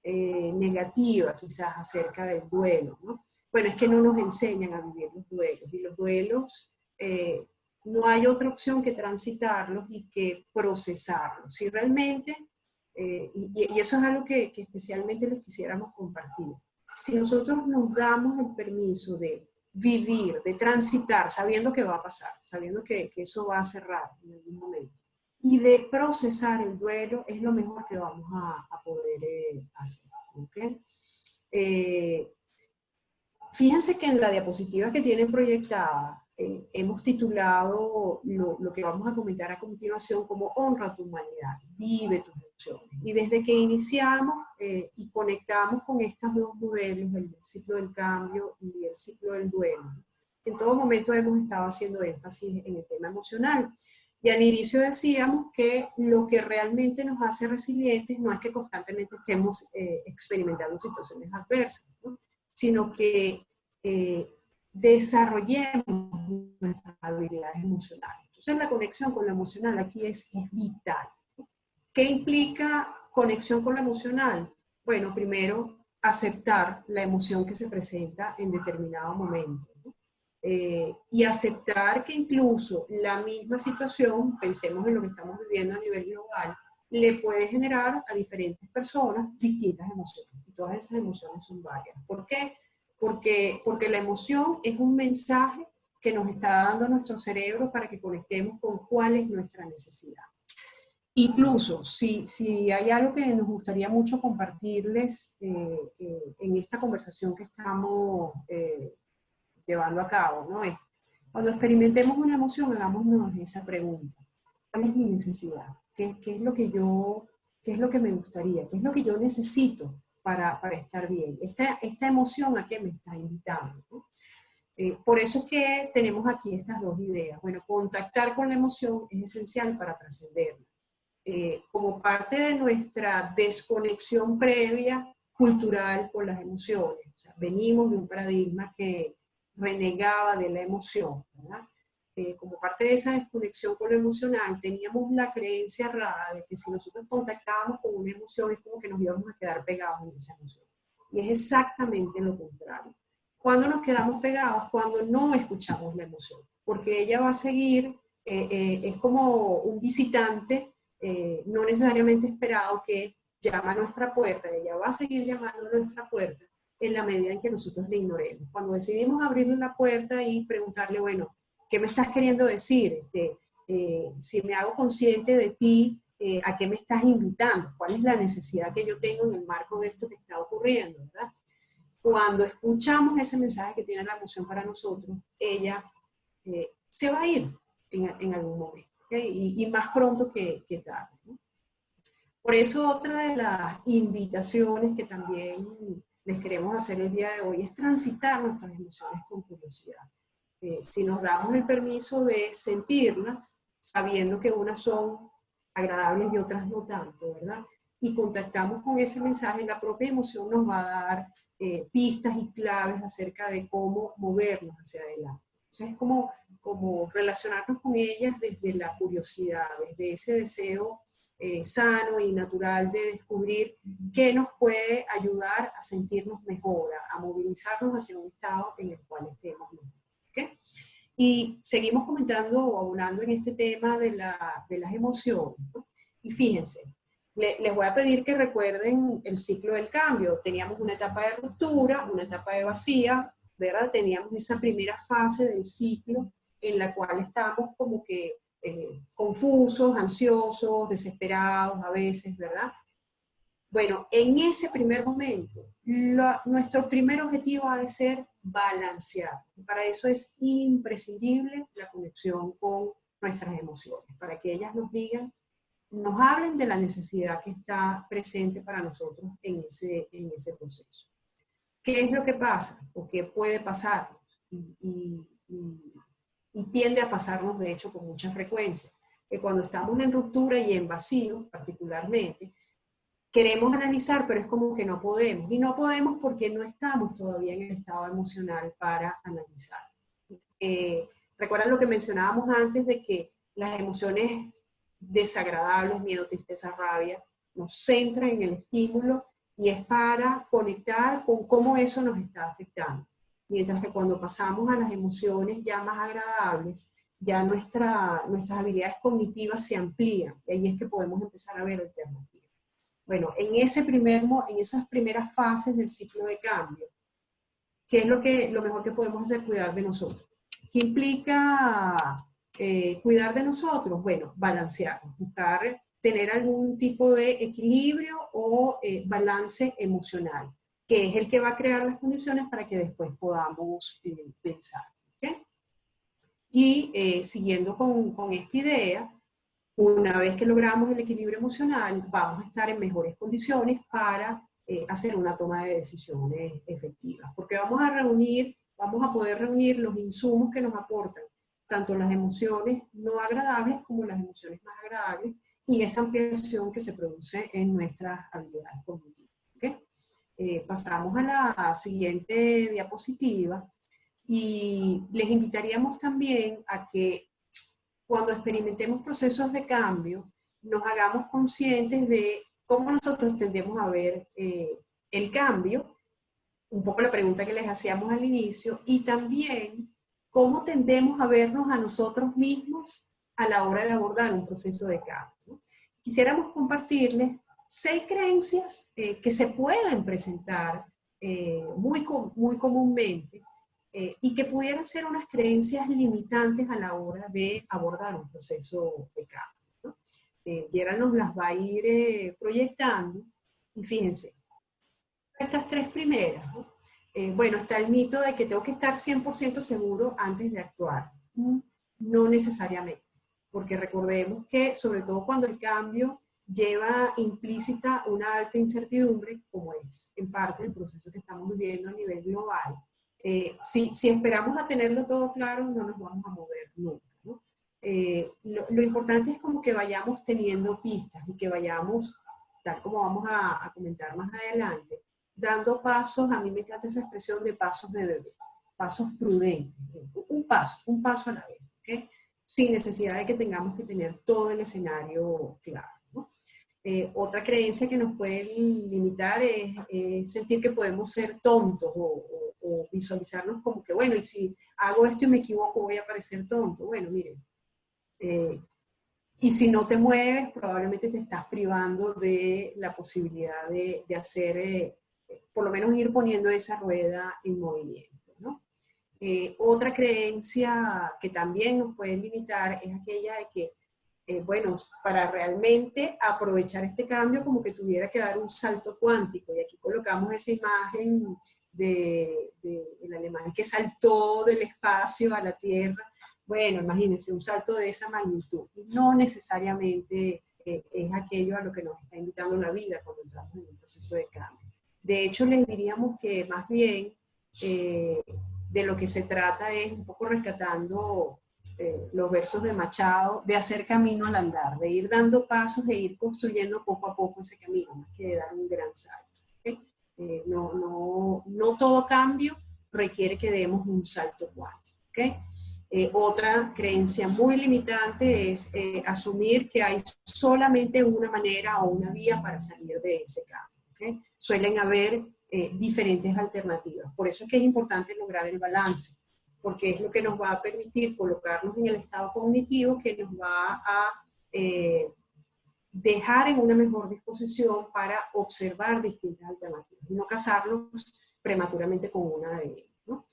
negativa quizás acerca del duelo, ¿no? Bueno, es que no nos enseñan a vivir los duelos, y los duelos no hay otra opción que transitarlos y que procesarlos. Si realmente, y eso es algo que especialmente les quisiéramos compartir, si nosotros nos damos el permiso de vivir, de transitar, sabiendo que va a pasar, sabiendo que eso va a cerrar en algún momento, y de procesar el duelo, es lo mejor que vamos a poder hacer, ¿okay? Fíjense que en la diapositiva que tienen proyectada, hemos titulado lo que vamos a comentar a continuación como Honra tu humanidad, vive tus emociones. Y desde que iniciamos y conectamos con estos dos modelos, el ciclo del cambio y el ciclo del duelo, en todo momento hemos estado haciendo énfasis en el tema emocional. Y al inicio decíamos que lo que realmente nos hace resilientes no es que constantemente estemos experimentando situaciones adversas, ¿no? Sino que desarrollemos nuestras habilidades emocionales. Entonces la conexión con lo emocional aquí es vital. ¿Qué implica conexión con lo emocional? Bueno, primero, aceptar la emoción que se presenta en determinado momento, ¿no? Y aceptar que incluso la misma situación, pensemos en lo que estamos viviendo a nivel global, le puede generar a diferentes personas distintas emociones. Y todas esas emociones son varias. ¿Por qué? Porque la emoción es un mensaje que nos está dando nuestro cerebro para que conectemos con cuál es nuestra necesidad. Incluso, si hay algo que nos gustaría mucho compartirles en esta conversación que estamos llevando a cabo, ¿no? Es, cuando experimentemos una emoción, hagámonos esa pregunta. ¿Cuál es mi necesidad? ¿Qué es lo que qué es lo que me gustaría? ¿Qué es lo que yo necesito para estar bien? Esta emoción a qué me está invitando, ¿no? Por eso es que tenemos aquí estas dos ideas. Bueno, contactar con la emoción es esencial para trascenderla. Como parte de nuestra desconexión previa cultural con las emociones. O sea, venimos de un paradigma que renegaba de la emoción, ¿verdad? Como parte de esa desconexión con lo emocional, teníamos la creencia errada de que si nosotros contactábamos con una emoción es como que nos íbamos a quedar pegados en esa emoción. Y es exactamente lo contrario. Cuando nos quedamos pegados, cuando no escuchamos la emoción, porque ella va a seguir, es como un visitante no necesariamente esperado que llama a nuestra puerta, ella va a seguir llamando a nuestra puerta en la medida en que nosotros le ignoremos. Cuando decidimos abrirle la puerta y preguntarle, bueno, ¿qué me estás queriendo decir? Si me hago consciente de ti, ¿a qué me estás invitando? ¿Cuál es la necesidad que yo tengo en el marco de esto que está ocurriendo? ¿Verdad? Cuando escuchamos ese mensaje que tiene la emoción para nosotros, ella se va a ir en algún momento, ¿okay? Y más pronto que tarde, ¿no? Por eso otra de las invitaciones que también les queremos hacer el día de hoy es transitar nuestras emociones con curiosidad. Si nos damos el permiso de sentirlas, sabiendo que unas son agradables y otras no tanto, ¿verdad? Y contactamos con ese mensaje, la propia emoción nos va a dar pistas y claves acerca de cómo movernos hacia adelante. Entonces es como relacionarnos con ellas desde la curiosidad, desde ese deseo sano y natural de descubrir qué nos puede ayudar a sentirnos mejor, a movilizarnos hacia un estado en el cual estemos mejor. ¿Okay? Y seguimos comentando o abundando en este tema de las emociones, ¿no? Y fíjense, les voy a pedir que recuerden el ciclo del cambio. Teníamos una etapa de ruptura, una etapa de vacía, ¿verdad? Teníamos esa primera fase del ciclo en la cual estamos como que confusos, ansiosos, desesperados a veces, ¿verdad? Bueno, en ese primer momento, nuestro primer objetivo ha de ser balancear. Para eso es imprescindible la conexión con nuestras emociones, para que ellas nos digan, nos hablen de la necesidad que está presente para nosotros en ese proceso. ¿Qué es lo que pasa o qué puede pasar? Y tiende a pasarnos, de hecho, con mucha frecuencia, que cuando estamos en ruptura y en vacío, particularmente, queremos analizar, pero es como que no podemos. Y no podemos porque no estamos todavía en el estado emocional para analizar. ¿Recuerdan lo que mencionábamos antes de que las emociones desagradables, miedo, tristeza, rabia, nos centran en el estímulo y es para conectar con cómo eso nos está afectando? Mientras que cuando pasamos a las emociones ya más agradables, ya nuestras habilidades cognitivas se amplían y ahí es que podemos empezar a ver alternativas. Bueno, en esas primeras fases del ciclo de cambio, ¿qué es lo mejor que podemos hacer? Cuidar de nosotros. ¿Qué implica cuidar de nosotros? Bueno, balancearnos, buscar tener algún tipo de equilibrio o balance emocional, que es el que va a crear las condiciones para que después podamos pensar. ¿Okay? Y siguiendo con esta idea, una vez que logramos el equilibrio emocional, vamos a estar en mejores condiciones para hacer una toma de decisiones efectivas, porque vamos a poder reunir los insumos que nos aportan tanto las emociones no agradables como las emociones más agradables, y esa ampliación que se produce en nuestras habilidades cognitivas. ¿Okay? Pasamos a la siguiente diapositiva, y les invitaríamos también a que cuando experimentemos procesos de cambio, nos hagamos conscientes de cómo nosotros tendemos a ver el cambio, un poco la pregunta que les hacíamos al inicio, y también cómo tendemos a vernos a nosotros mismos a la hora de abordar un proceso de cambio, ¿no? Quisiéramos compartirles 6 creencias que se pueden presentar muy comúnmente, y que pudieran ser unas creencias limitantes a la hora de abordar un proceso de cambio, ¿no? Gerald nos las va a ir proyectando, y fíjense, estas 3 primeras, ¿no? Bueno, está el mito de que tengo que estar 100% seguro antes de actuar. No necesariamente, porque recordemos que sobre todo cuando el cambio lleva implícita una alta incertidumbre, como es en parte el proceso que estamos viviendo a nivel global, si esperamos a tenerlo todo claro, no nos vamos a mover nunca, ¿no? Lo importante es como que vayamos teniendo pistas y que vayamos, tal como vamos a comentar más adelante, dando pasos. A mí me encanta esa expresión de pasos de bebé, pasos prudentes, un paso a la vez, ¿okay? Sin necesidad de que tengamos que tener todo el escenario claro, ¿no? Otra creencia que nos puede limitar es sentir que podemos ser tontos o visualizarnos como que, bueno, y si hago esto y me equivoco voy a parecer tonto. Bueno, miren, y si no te mueves, probablemente te estás privando de la posibilidad de hacer, por lo menos ir poniendo esa rueda en movimiento, ¿no? Otra creencia que también nos puede limitar es aquella de que, bueno, para realmente aprovechar este cambio como que tuviera que dar un salto cuántico, y aquí colocamos esa imagen del alemán que saltó del espacio a la Tierra. Bueno, imagínense, un salto de esa magnitud. Y no necesariamente es aquello a lo que nos está invitando la vida cuando entramos en un proceso de cambio. De hecho, les diríamos que más bien de lo que se trata es un poco rescatando los versos de Machado, de hacer camino al andar, de ir dando pasos e ir construyendo poco a poco ese camino, más que de dar un gran salto. ¿Okay? No todo cambio requiere que demos un salto cuántico. ¿Okay? Otra creencia muy limitante es asumir que hay solamente una manera o una vía para salir de ese cambio. ¿Okay? Suelen haber diferentes alternativas. Por eso es que es importante lograr el balance, porque es lo que nos va a permitir colocarnos en el estado cognitivo que nos va a dejar en una mejor disposición para observar distintas alternativas y no casarnos prematuramente con una de ellas, ¿no?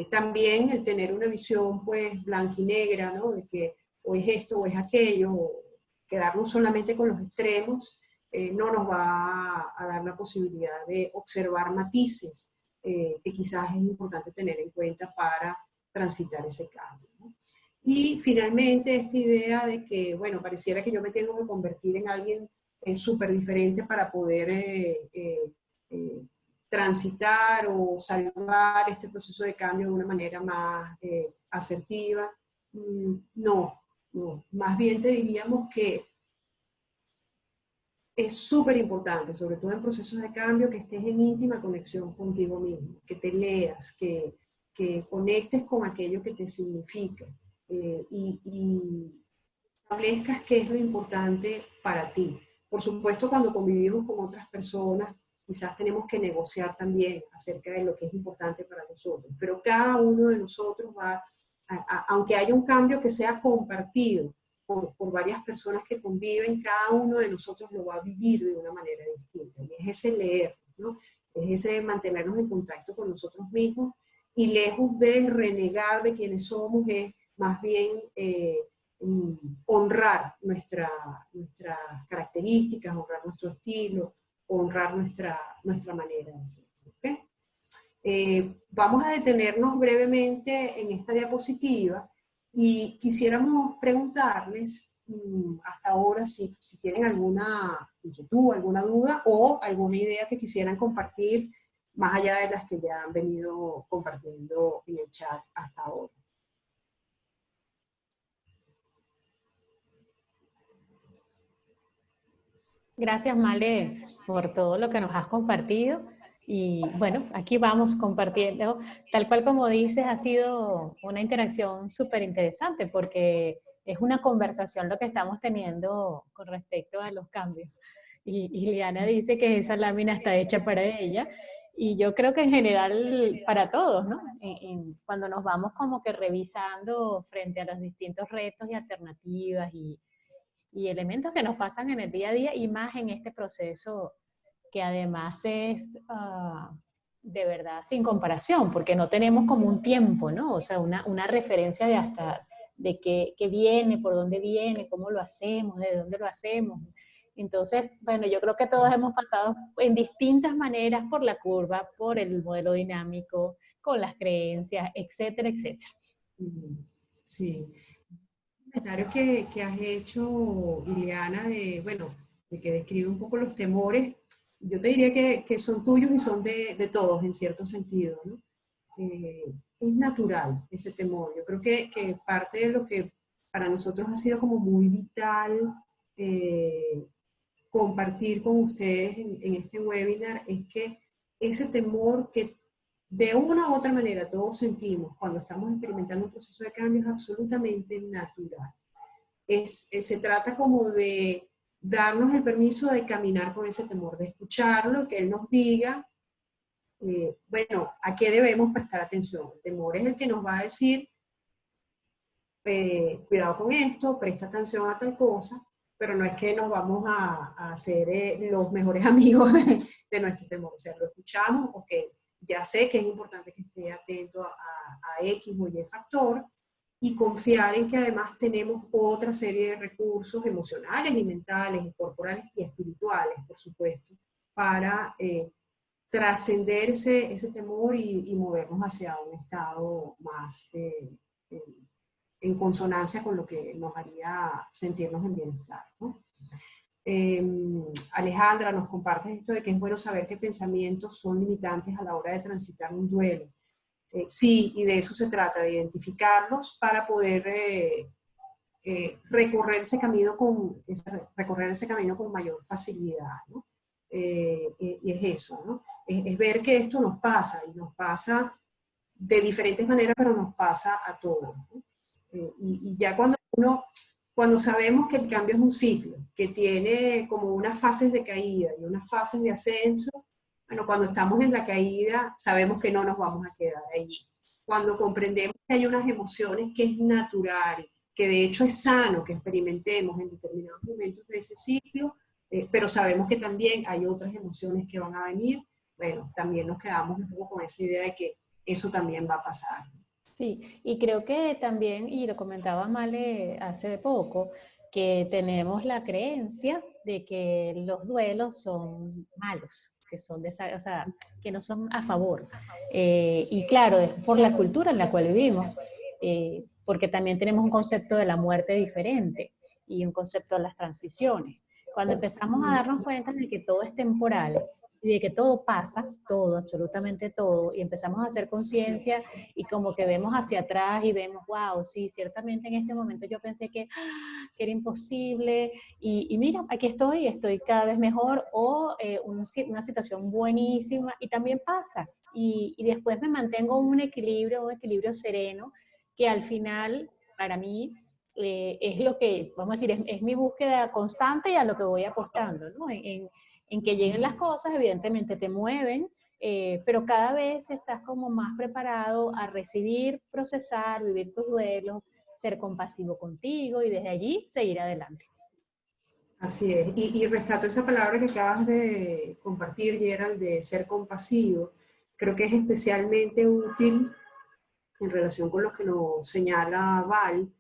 También el tener una visión pues blanca y negra, ¿no? De que o es esto o es aquello, o quedarnos solamente con los extremos, no nos va a dar la posibilidad de observar matices que quizás es importante tener en cuenta para transitar ese cambio, ¿no? Y finalmente esta idea de que, bueno, pareciera que yo me tengo que convertir en alguien súper diferente para poder transitar o salvar este proceso de cambio de una manera más asertiva. No, más bien te diríamos que es súper importante, sobre todo en procesos de cambio, que estés en íntima conexión contigo mismo, que te leas, que conectes con aquello que te significa, y establezcas qué es lo importante para ti. Por supuesto, cuando convivimos con otras personas, quizás tenemos que negociar también acerca de lo que es importante para nosotros, pero cada uno de nosotros va, aunque haya un cambio que sea compartido por varias personas que conviven, cada uno de nosotros lo va a vivir de una manera distinta. Y es ese leer, ¿no? Es ese mantenernos en contacto con nosotros mismos, y lejos de renegar de quienes somos, es más bien honrar nuestras características, honrar nuestro estilo, honrar nuestra manera de ser. ¿Okay? Vamos a detenernos brevemente en esta diapositiva Y quisiéramos preguntarles hasta ahora si tienen alguna inquietud, alguna duda o alguna idea que quisieran compartir más allá de las que ya han venido compartiendo en el chat hasta ahora. Gracias, Male, por todo lo que nos has compartido. Y bueno, aquí vamos compartiendo. Tal cual como dices, ha sido una interacción súper interesante porque es una conversación lo que estamos teniendo con respecto a los cambios. Y Liana dice que esa lámina está hecha para ella. Y yo creo que en general para todos, ¿no? Cuando nos vamos como que revisando frente a los distintos retos y alternativas y elementos que nos pasan en el día a día y más en este proceso que además es de verdad sin comparación, porque no tenemos como un tiempo, ¿no? O sea, una referencia de hasta de qué viene, por dónde viene, cómo lo hacemos, de dónde lo hacemos. Entonces, bueno, yo creo que todos hemos pasado en distintas maneras por la curva, por el modelo dinámico, con las creencias, etcétera, etcétera. Sí, comentario que has hecho, Ileana, de, bueno, de que describe un poco los temores, yo te diría que son tuyos y son de todos, en cierto sentido, ¿no? Es natural ese temor. Yo creo que parte de lo que para nosotros ha sido como muy vital compartir con ustedes en este webinar es que ese temor que de una u otra manera todos sentimos cuando estamos experimentando un proceso de cambio es absolutamente natural. Se trata como de darnos el permiso de caminar con ese temor, de escucharlo, que él nos diga, bueno, a qué debemos prestar atención. El temor es el que nos va a decir, cuidado con esto, presta atención a tal cosa, pero no es que nos vamos a hacer los mejores amigos de nuestro temor. O sea, lo escuchamos, ok, ya sé que es importante que esté atento a X o Y factor, y confiar en que además tenemos otra serie de recursos emocionales y mentales, y corporales y espirituales, por supuesto, para trascender ese temor y movernos hacia un estado más en consonancia con lo que nos haría sentirnos en bienestar, ¿no? Alejandra, nos compartes esto de que es bueno saber qué pensamientos son limitantes a la hora de transitar un duelo. Sí, y de eso se trata, de identificarlos para poder recorrer ese camino con mayor facilidad, ¿no? Y es eso, ¿no? Es ver que esto nos pasa, y nos pasa de diferentes maneras, pero nos pasa a todos, ¿no? Y ya cuando sabemos que el cambio es un ciclo, que tiene como unas fases de caída y unas fases de ascenso, bueno, cuando estamos en la caída sabemos que no nos vamos a quedar allí. Cuando comprendemos que hay unas emociones que es natural, que de hecho es sano que experimentemos en determinados momentos de ese ciclo, pero sabemos que también hay otras emociones que van a venir, bueno, también nos quedamos un poco con esa idea de que eso también va a pasar. Sí, y creo que también, y lo comentaba Male hace poco, que tenemos la creencia de que los duelos son malos, que son o sea, que no son a favor. Y claro, es por la cultura en la cual vivimos, porque también tenemos un concepto de la muerte diferente y un concepto de las transiciones. Cuando empezamos a darnos cuenta de que todo es temporal y de que todo pasa, todo, absolutamente todo, y empezamos a hacer conciencia y como que vemos hacia atrás y vemos, wow, sí, ciertamente en este momento yo pensé que era imposible y mira, aquí estoy cada vez mejor o una situación buenísima y también pasa. Y después me mantengo un equilibrio sereno, que al final, para mí, es lo que, vamos a decir, es mi búsqueda constante y a lo que voy apostando, ¿no? En que lleguen las cosas, evidentemente te mueven, pero cada vez estás como más preparado a recibir, procesar, vivir tus duelos, ser compasivo contigo y desde allí seguir adelante. Así es, y rescato esa palabra que acabas de compartir, Gerald, de ser compasivo. Creo que es especialmente útil en relación con lo que nos señala Val.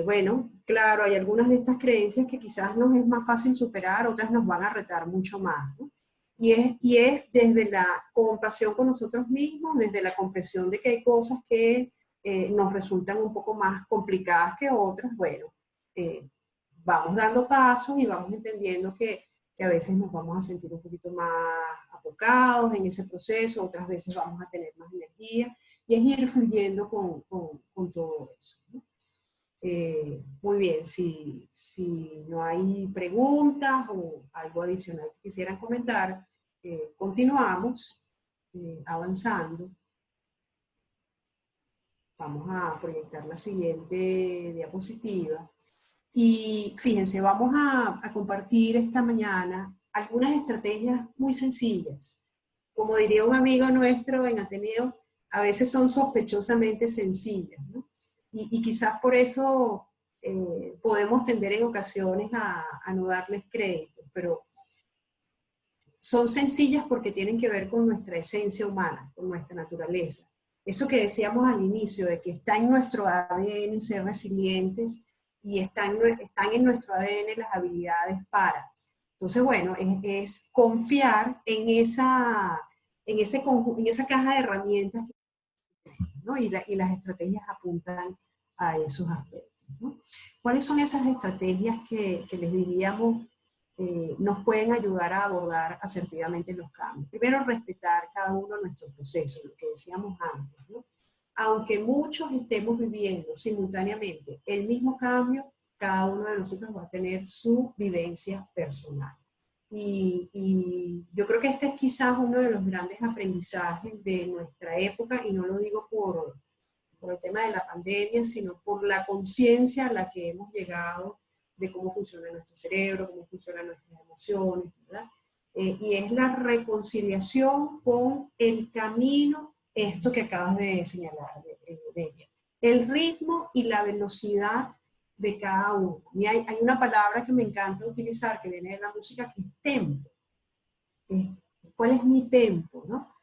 Bueno, claro, hay algunas de estas creencias que quizás nos es más fácil superar, otras nos van a retar mucho más, ¿no? Y es desde la compasión con nosotros mismos, desde la comprensión de que hay cosas que nos resultan un poco más complicadas que otras, bueno, vamos dando pasos y vamos entendiendo que a veces nos vamos a sentir un poquito más apocados en ese proceso, otras veces vamos a tener más energía, y es ir fluyendo con todo eso, ¿no? Muy bien, si no hay preguntas o algo adicional que quisieran comentar, continuamos avanzando. Vamos a proyectar la siguiente diapositiva. Y fíjense, vamos a compartir esta mañana algunas estrategias muy sencillas. Como diría un amigo nuestro en Ateneo, a veces son sospechosamente sencillas, ¿no? Y quizás por eso podemos tender en ocasiones a no darles crédito, pero son sencillas porque tienen que ver con nuestra esencia humana, con nuestra naturaleza. Eso que decíamos al inicio, de que está en nuestro ADN ser resilientes y están en nuestro ADN las habilidades para. Entonces, bueno, es confiar en esa caja de herramientas, ¿no? Y las estrategias apuntan a esos aspectos, ¿no? ¿Cuáles son esas estrategias que les diríamos nos pueden ayudar a abordar asertivamente los cambios? Primero, respetar cada uno de nuestros procesos, lo que decíamos antes, ¿no? Aunque muchos estemos viviendo simultáneamente el mismo cambio, cada uno de nosotros va a tener su vivencia personal. Y yo creo que este es quizás uno de los grandes aprendizajes de nuestra época, y no lo digo por el tema de la pandemia, sino por la conciencia a la que hemos llegado de cómo funciona nuestro cerebro, cómo funcionan nuestras emociones, ¿verdad? Y es la reconciliación con el camino, esto que acabas de señalar, Delia. El ritmo y la velocidad de cada uno. Y hay una palabra que me encanta utilizar, que viene de la música, que es tempo. ¿Cuál es mi tempo, no?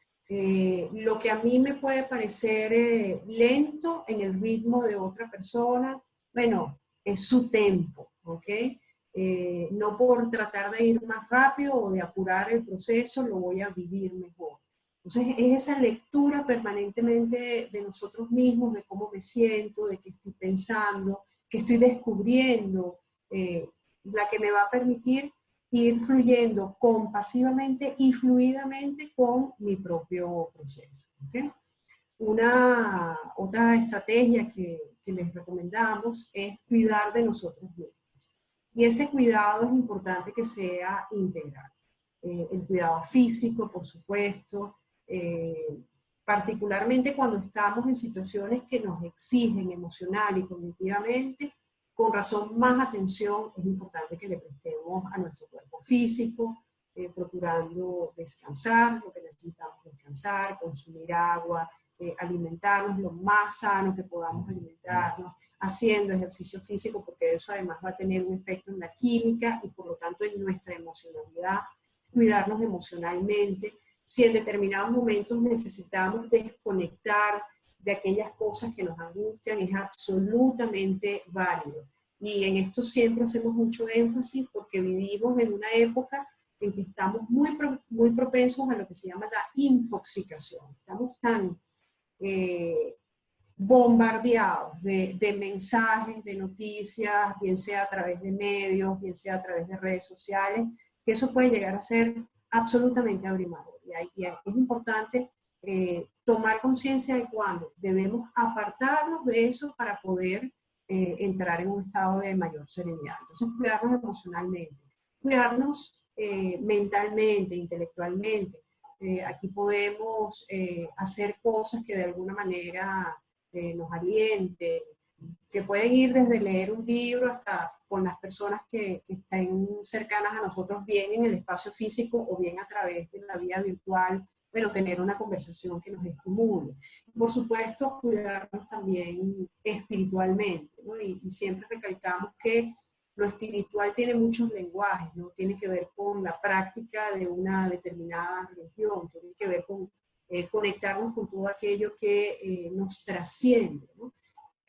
Lo que a mí me puede parecer lento en el ritmo de otra persona, bueno, es su tempo, ¿ok? No por tratar de ir más rápido o de apurar el proceso, lo voy a vivir mejor. Entonces, es esa lectura permanentemente de nosotros mismos, de cómo me siento, de qué estoy pensando, qué estoy descubriendo, la que me va a permitir ir fluyendo compasivamente y fluidamente con mi propio proceso, ¿okay? Otra estrategia que les recomendamos es cuidar de nosotros mismos. Y ese cuidado es importante que sea integral. El cuidado físico, por supuesto, particularmente cuando estamos en situaciones que nos exigen emocional y cognitivamente, con razón más atención es importante que le prestemos a nuestro cuerpo físico, procurando descansar, lo que necesitamos descansar, consumir agua, alimentarnos lo más sano que podamos alimentarnos, haciendo ejercicio físico, porque eso además va a tener un efecto en la química y por lo tanto en nuestra emocionalidad, cuidarnos emocionalmente. Si en determinados momentos necesitamos desconectar de aquellas cosas que nos angustian, es absolutamente válido. Y en esto siempre hacemos mucho énfasis porque vivimos en una época en que estamos muy propensos a lo que se llama la infoxicación. Estamos tan bombardeados de mensajes, de noticias, bien sea a través de medios, bien sea a través de redes sociales, que eso puede llegar a ser absolutamente abrumador. Y es importante tomar conciencia de cuándo debemos apartarnos de eso para poder entrar en un estado de mayor serenidad. Entonces, cuidarnos emocionalmente, cuidarnos mentalmente, intelectualmente. Aquí podemos hacer cosas que de alguna manera nos alienten, que pueden ir desde leer un libro hasta con las personas que estén cercanas a nosotros, bien en el espacio físico o bien a través de la vía virtual, pero tener una conversación que nos estimule. Por supuesto, cuidarnos también espiritualmente, ¿no? Y siempre recalcamos que lo espiritual tiene muchos lenguajes, ¿no? Tiene que ver con la práctica de una determinada religión, tiene que ver con conectarnos con todo aquello que nos trasciende, ¿no?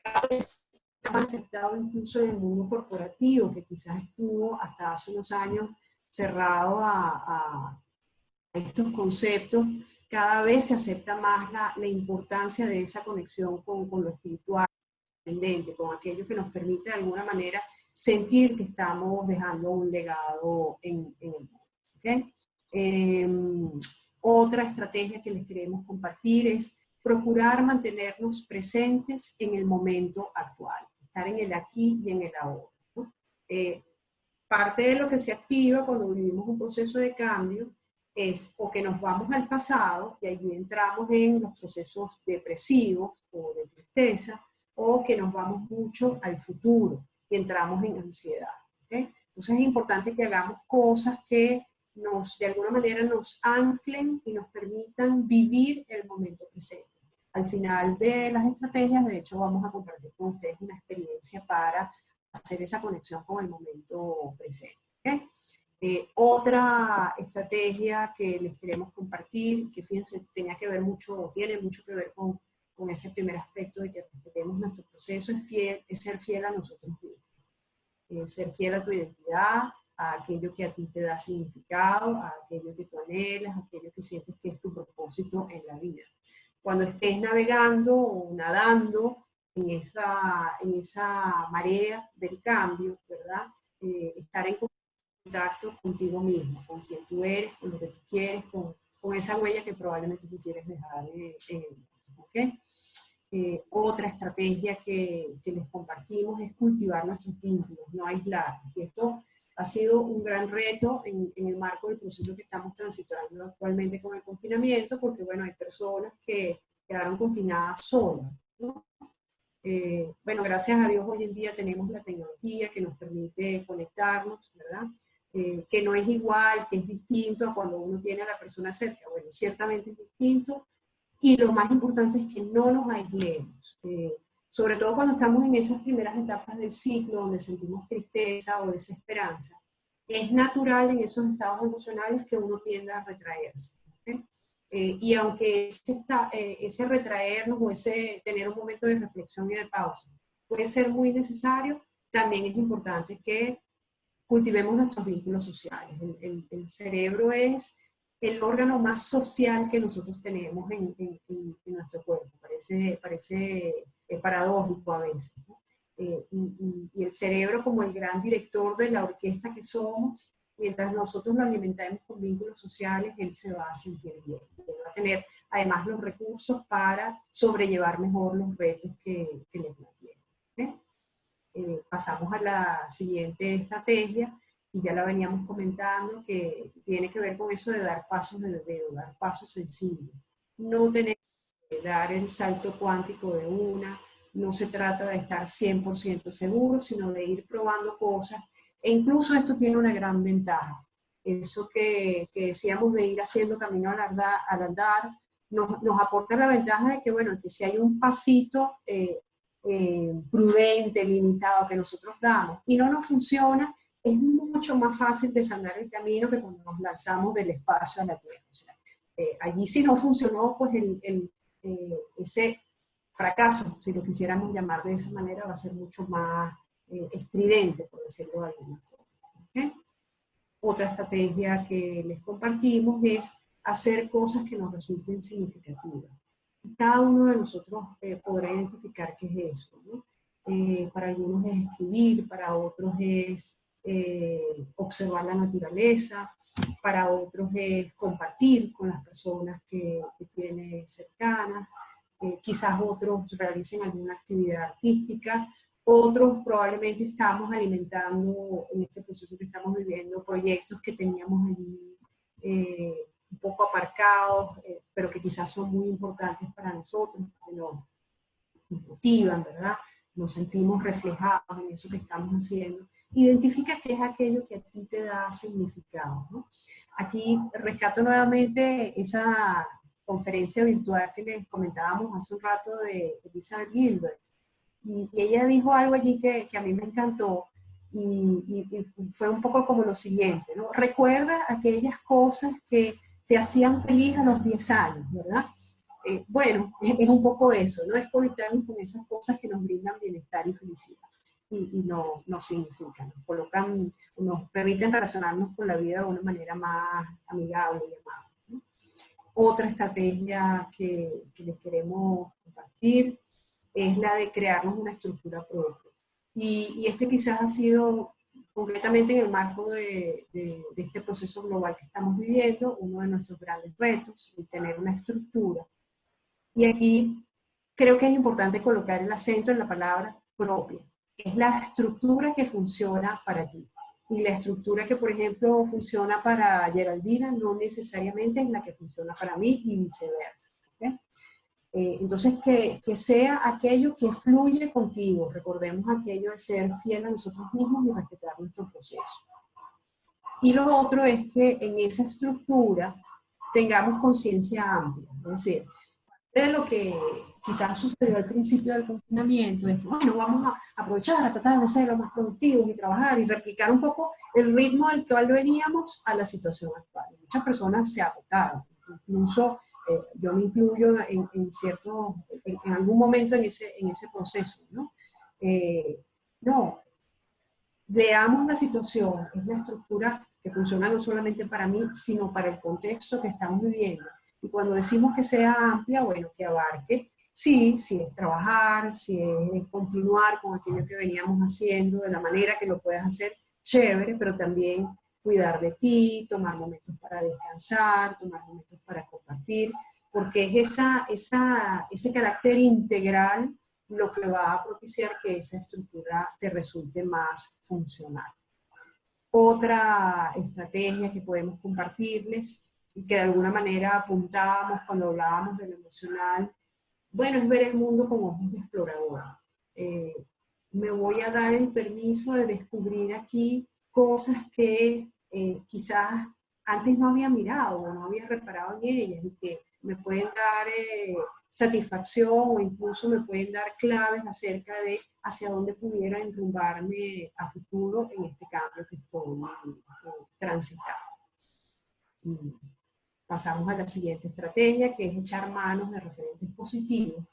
Cada vez está más aceptado incluso en el mundo corporativo, que quizás estuvo hasta hace unos años cerrado a estos conceptos, cada vez se acepta más la importancia de esa conexión con lo espiritual, con aquello que nos permite de alguna manera sentir que estamos dejando un legado en el mundo. ¿Okay? Otra estrategia que les queremos compartir es procurar mantenernos presentes en el momento actual, estar en el aquí y en el ahora, ¿no? Parte de lo que se activa cuando vivimos un proceso de cambio es o que nos vamos al pasado y allí entramos en los procesos depresivos o de tristeza, o que nos vamos mucho al futuro y entramos en ansiedad. ¿Okay? Entonces es importante que hagamos cosas que de alguna manera nos anclen y nos permitan vivir el momento presente. Al final de las estrategias, de hecho, vamos a compartir con ustedes una experiencia para hacer esa conexión con el momento presente. ¿Okay? Otra estrategia que les queremos compartir, que fíjense, tiene mucho que ver con ese primer aspecto de que respetemos nuestro proceso, es ser fiel a nosotros mismos. Ser fiel a tu identidad, a aquello que a ti te da significado, a aquello que tú anhelas, a aquello que sientes que es tu propósito en la vida. Cuando estés navegando o nadando en esa marea del cambio, ¿verdad? Estar en contacto contigo mismo, con quien tú eres, con lo que tú quieres, con esa huella que probablemente tú quieres dejar en el mundo. ¿Okay? Otra estrategia que les compartimos es cultivar nuestros vínculos, no aislarnos. Y esto ha sido un gran reto en el marco del proceso que estamos transitando actualmente con el confinamiento, porque bueno, hay personas que quedaron confinadas solas, ¿no? Bueno, gracias a Dios hoy en día tenemos la tecnología que nos permite conectarnos, ¿verdad? Que no es igual, que es distinto a cuando uno tiene a la persona cerca. Bueno, ciertamente es distinto, y lo más importante es que no nos aislemos. Sobre todo cuando estamos en esas primeras etapas del ciclo, donde sentimos tristeza o desesperanza. Es natural en esos estados emocionales que uno tienda a retraerse. ¿Okay? Y aunque ese retraernos o ese tener un momento de reflexión y de pausa puede ser muy necesario, también es importante que cultivemos nuestros vínculos sociales. El cerebro es el órgano más social que nosotros tenemos en nuestro cuerpo. Parece paradójico a veces, ¿no? Y el cerebro, como el gran director de la orquesta que somos, mientras nosotros lo alimentamos con vínculos sociales, él se va a sentir bien. Él va a tener además los recursos para sobrellevar mejor los retos que le plantean. ¿Okay? Pasamos a la siguiente estrategia, y ya la veníamos comentando, que tiene que ver con eso de dar pasos de dedo, dar pasos sencillos. No tenemos que dar el salto cuántico de una, no se trata de estar 100% seguro, sino de ir probando cosas. E incluso esto tiene una gran ventaja. Eso que decíamos de ir haciendo camino al andar nos aporta la ventaja de que, bueno, que si hay un pasito prudente, limitado que nosotros damos y no nos funciona, es mucho más fácil desandar el camino que cuando nos lanzamos del espacio a la Tierra. O sea, allí si no funcionó, pues ese fracaso, si lo quisiéramos llamar de esa manera, va a ser mucho más estridente, por decirlo de alguna forma. ¿Okay? Otra estrategia que les compartimos es hacer cosas que nos resulten significativas. Cada uno de nosotros podrá identificar qué es eso, ¿no? Para algunos es escribir, para otros es observar la naturaleza, para otros es compartir con las personas que tiene cercanas, quizás otros realicen alguna actividad artística, otros probablemente estamos alimentando en este proceso que estamos viviendo proyectos que teníamos allí un poco aparcados, pero que quizás son muy importantes para nosotros, que nos motivan, ¿verdad? Nos sentimos reflejados en eso que estamos haciendo. Identifica qué es aquello que a ti te da significado, ¿no? Aquí rescato nuevamente esa conferencia virtual que les comentábamos hace un rato de Elizabeth Gilbert. Y ella dijo algo allí que a mí me encantó, y fue un poco como lo siguiente, ¿no? Recuerda aquellas cosas que te hacían feliz a los 10 años, ¿verdad? Bueno, es un poco eso, ¿no? Es conectarnos con esas cosas que nos brindan bienestar y felicidad. Y nos significan, nos permiten relacionarnos con la vida de una manera más amigable y amable, ¿no? Otra estrategia que les queremos compartir es la de crearnos una estructura propia. Y este quizás ha sido, concretamente en el marco de este proceso global que estamos viviendo, uno de nuestros grandes retos, el tener una estructura. Y aquí creo que es importante colocar el acento en la palabra propia. Es la estructura que funciona para ti. Y la estructura que, por ejemplo, funciona para Geraldina no necesariamente es la que funciona para mí y viceversa. ¿Okay? Entonces, que sea aquello que fluye contigo. Recordemos aquello de ser fiel a nosotros mismos y respetar nuestro proceso. Y lo otro es que en esa estructura tengamos conciencia amplia. Es decir, de lo que quizás sucedió al principio del confinamiento, es que, bueno, vamos a aprovechar, a tratar de ser lo más productivos y trabajar y replicar un poco el ritmo al cual veníamos a la situación actual. Muchas personas se agotaron, incluso yo me incluyo en algún momento en ese proceso, ¿no? No, veamos la situación, es la estructura que funciona no solamente para mí, sino para el contexto que estamos viviendo. Y cuando decimos que sea amplia, bueno, que abarque, sí, si es trabajar, si es continuar con aquello que veníamos haciendo de la manera que lo puedas hacer, chévere, pero también cuidar de ti, tomar momentos para descansar, tomar momentos para compartir, porque es ese carácter integral lo que va a propiciar que esa estructura te resulte más funcional. Otra estrategia que podemos compartirles y que de alguna manera apuntábamos cuando hablábamos de lo emocional, bueno, es ver el mundo con ojos de exploradora. Me voy a dar el permiso de descubrir aquí cosas que quizás antes no había mirado o no había reparado en ellas y que me pueden dar satisfacción o incluso me pueden dar claves acerca de hacia dónde pudiera enrumbarme a futuro en este cambio que estoy transitando. Pasamos a la siguiente estrategia, que es echar manos de referentes positivos.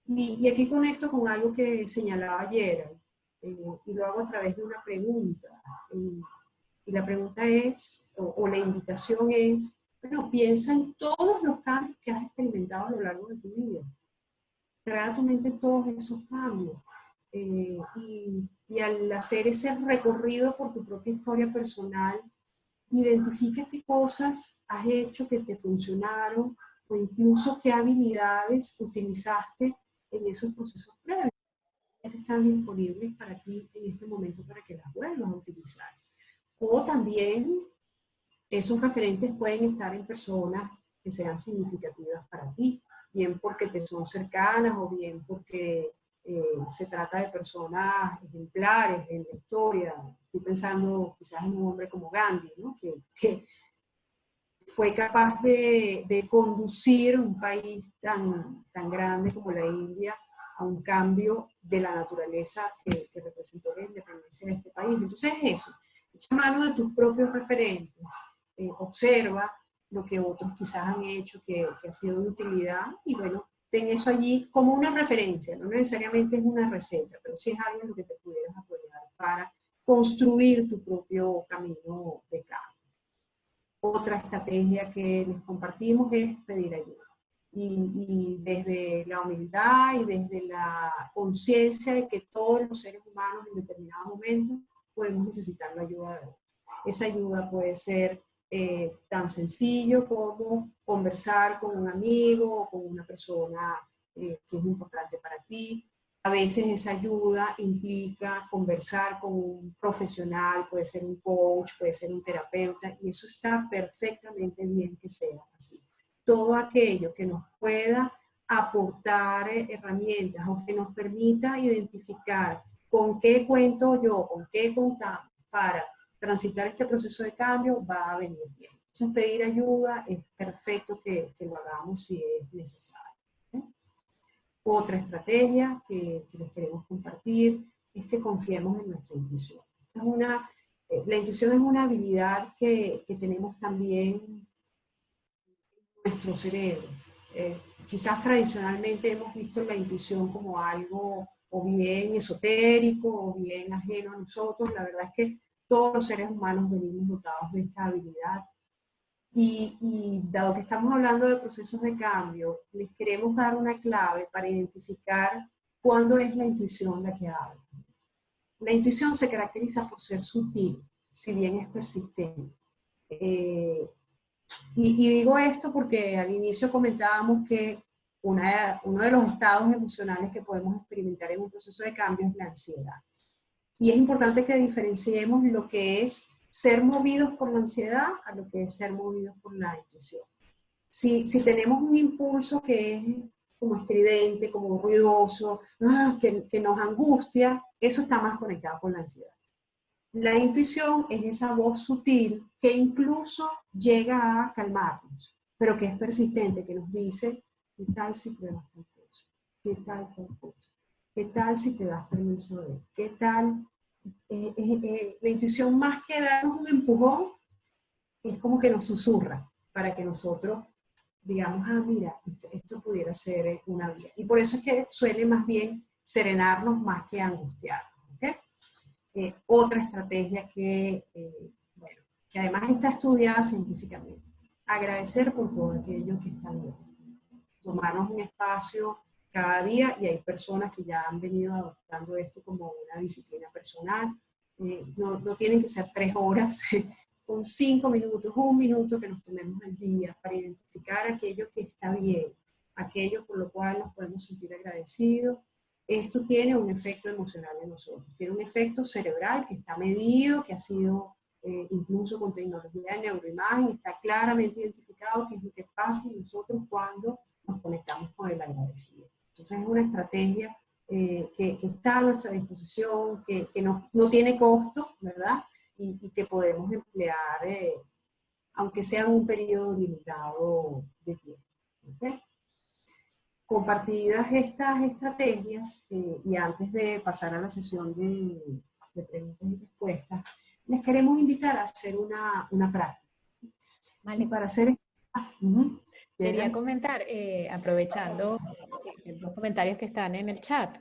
Y aquí conecto con algo que señalaba ayer, y lo hago a través de una pregunta. Y la pregunta es, o la invitación es, bueno, piensa en todos los cambios que has experimentado a lo largo de tu vida. Trae a tu mente todos esos cambios. Y al hacer ese recorrido por tu propia historia personal, identifica qué cosas has hecho que te funcionaron o incluso qué habilidades utilizaste en esos procesos previos que están disponibles para ti en este momento para que las vuelvas a utilizar. O también esos referentes pueden estar en personas que sean significativas para ti, bien porque te son cercanas o bien porque se trata de personas ejemplares en la historia. Estoy pensando quizás en un hombre como Gandhi, ¿no? que fue capaz de conducir un país tan grande como la India a un cambio de la naturaleza que representó la independencia en este país. Entonces es eso, echa mano de tus propios referentes, observa lo que otros quizás han hecho que ha sido de utilidad y bueno, ten eso allí como una referencia, no necesariamente es una receta, pero sí es algo en lo que te pudieras apoyar para construir tu propio camino de cambio. Otra estrategia que les compartimos es pedir ayuda. Y desde la humildad y desde la conciencia de que todos los seres humanos en determinados momentos podemos necesitar la ayuda de otros. Esa ayuda puede ser tan sencillo como conversar con un amigo o con una persona que es importante para ti. A veces esa ayuda implica conversar con un profesional, puede ser un coach, puede ser un terapeuta, y eso está perfectamente bien que sea así. Todo aquello que nos pueda aportar herramientas o que nos permita identificar con qué cuento yo, con qué contamos para transitar este proceso de cambio, va a venir bien. Entonces, pedir ayuda es perfecto que lo hagamos si es necesario. Otra estrategia que les queremos compartir es que confiemos en nuestra intuición. La intuición es una habilidad que tenemos también en nuestro cerebro. Quizás tradicionalmente hemos visto la intuición como algo o bien esotérico o bien ajeno a nosotros. La verdad es que todos los seres humanos venimos dotados de esta habilidad Y dado que estamos hablando de procesos de cambio, les queremos dar una clave para identificar cuándo es la intuición la que habla. La intuición se caracteriza por ser sutil, si bien es persistente. Y digo esto porque al inicio comentábamos que uno de los estados emocionales que podemos experimentar en un proceso de cambio es la ansiedad. Y es importante que diferenciemos lo que es ser movidos por la ansiedad a lo que es ser movidos por la intuición. Si tenemos un impulso que es como estridente, como ruidoso, que nos angustia, eso está más conectado con la ansiedad. La intuición es esa voz sutil que incluso llega a calmarnos, pero que es persistente, que nos dice, ¿qué tal si pruebas tal cosa? ¿Qué tal tal cosa? ¿Qué tal si te das permiso de? ¿Qué tal? La intuición, más que darnos un empujón, es como que nos susurra para que nosotros digamos, mira, esto pudiera ser una vía. Y por eso es que suele más bien serenarnos más que angustiarnos. ¿Okay? Otra estrategia bueno, que además está estudiada científicamente. Agradecer por todo aquello que está bien. Tomarnos un espacio cada día, y hay personas que ya han venido adoptando esto como una disciplina personal. No tienen que ser 3 horas, con 5 minutos, 1 minuto que nos tomemos al día para identificar aquello que está bien, aquello por lo cual nos podemos sentir agradecidos. Esto tiene un efecto emocional en nosotros, tiene un efecto cerebral que está medido, que ha sido incluso con tecnología de neuroimagen, está claramente identificado qué es lo que pasa en nosotros cuando nos conectamos con el agradecimiento. Entonces es una estrategia que está a nuestra disposición, que no tiene costo, ¿verdad? Y que podemos emplear, aunque sea en un periodo limitado de tiempo. ¿Okay? Compartidas estas estrategias, y antes de pasar a la sesión de preguntas y respuestas, les queremos invitar a hacer una práctica. Vale. Y para hacer quería comentar, aprovechando los comentarios que están en el chat,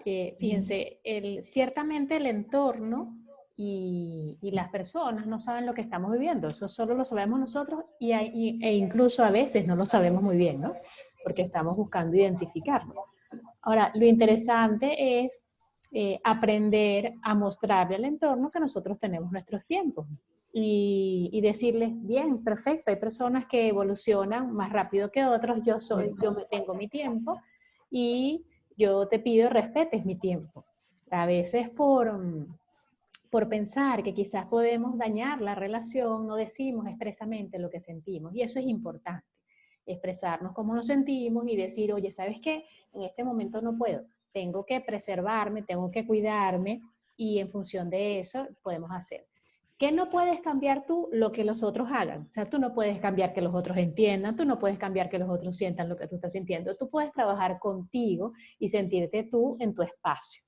fíjense, ciertamente el entorno y las personas no saben lo que estamos viviendo, eso solo lo sabemos nosotros e incluso a veces no lo sabemos muy bien, ¿no? Porque estamos buscando identificarlo. Ahora, lo interesante es aprender a mostrarle al entorno que nosotros tenemos nuestros tiempos y decirles, bien, perfecto, hay personas que evolucionan más rápido que otros, yo tengo mi tiempo y yo te pido respetes mi tiempo. A veces por pensar que quizás podemos dañar la relación, no decimos expresamente lo que sentimos, y eso es importante, expresarnos cómo nos sentimos y decir, oye, ¿sabes qué? En este momento no puedo, tengo que preservarme, tengo que cuidarme, y en función de eso podemos hacer. ¿Qué no puedes cambiar tú? Lo que los otros hagan. O sea, tú no puedes cambiar que los otros entiendan, tú no puedes cambiar que los otros sientan lo que tú estás sintiendo, tú puedes trabajar contigo y sentirte tú en tu espacio.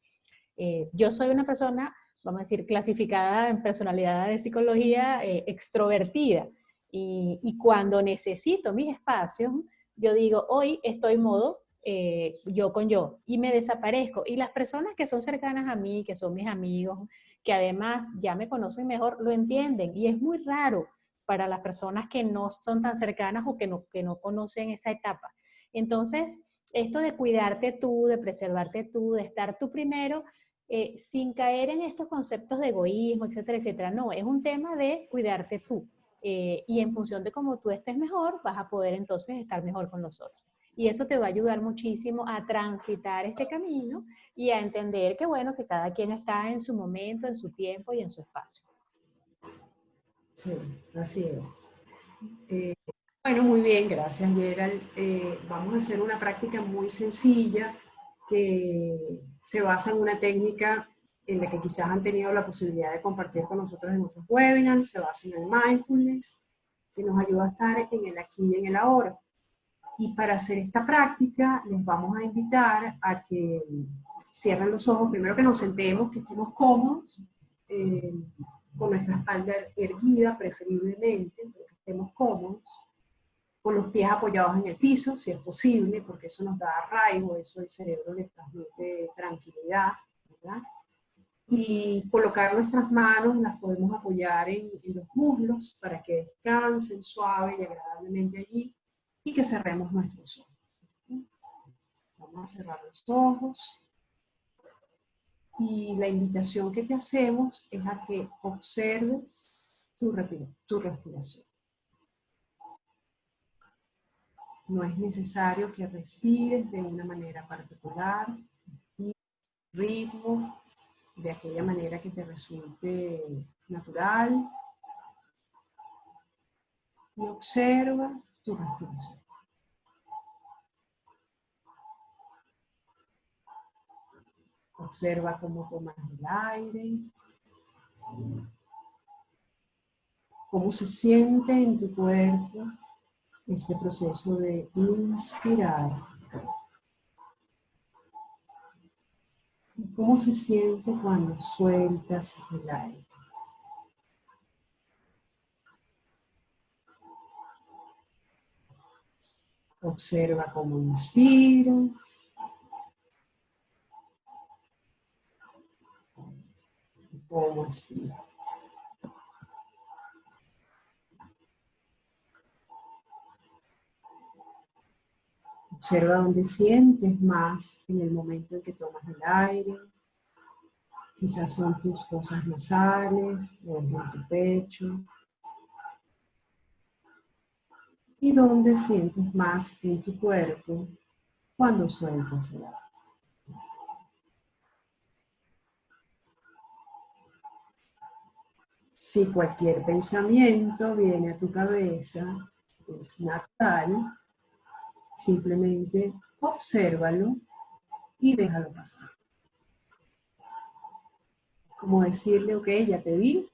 Yo soy una persona, vamos a decir, clasificada en personalidad de psicología extrovertida. Y cuando necesito mis espacios, yo digo, hoy estoy modo yo con yo, y me desaparezco. Y las personas que son cercanas a mí, que son mis amigos, que además ya me conocen mejor, lo entienden. Y es muy raro para las personas que no son tan cercanas o que no conocen esa etapa. Entonces, esto de cuidarte tú, de preservarte tú, de estar tú primero, sin caer en estos conceptos de egoísmo, etcétera, etcétera. No, es un tema de cuidarte tú. Y en función de cómo tú estés mejor, vas a poder entonces estar mejor con los otros. Y eso te va a ayudar muchísimo a transitar este camino y a entender que, bueno, que cada quien está en su momento, en su tiempo y en su espacio. Sí, así es. Bueno, muy bien, gracias, Gerald. Vamos a hacer una práctica muy sencilla que se basa en una técnica en la que quizás han tenido la posibilidad de compartir con nosotros en otros webinars. Se basa en el mindfulness, que nos ayuda a estar en el aquí y en el ahora. Y para hacer esta práctica les vamos a invitar a que cierren los ojos, primero que nos sentemos, que estemos cómodos, con nuestra espalda erguida preferiblemente, pero que estemos cómodos, con los pies apoyados en el piso, si es posible, porque eso nos da arraigo, eso el cerebro le transmite tranquilidad, ¿verdad? y colocar nuestras manos, las podemos apoyar en los muslos para que descansen suave y agradablemente allí y que cerremos nuestros ojos. Vamos a cerrar los ojos y la invitación que te hacemos es a que observes tu respiración. No es necesario que respires de una manera particular, ritmo, de aquella manera que te resulte natural. Y observa tu respiración. Observa cómo tomas el aire, cómo se siente en tu cuerpo este proceso de inspirar. Y cómo se siente cuando sueltas el aire. Observa cómo inspiras y cómo expiras. Observa dónde sientes más en el momento en que tomas el aire. Quizás son tus fosas nasales o en tu pecho. Y dónde sientes más en tu cuerpo cuando sueltas el aire. Si cualquier pensamiento viene a tu cabeza, es natural, simplemente obsérvalo y déjalo pasar. Como decirle, ok, ya te vi,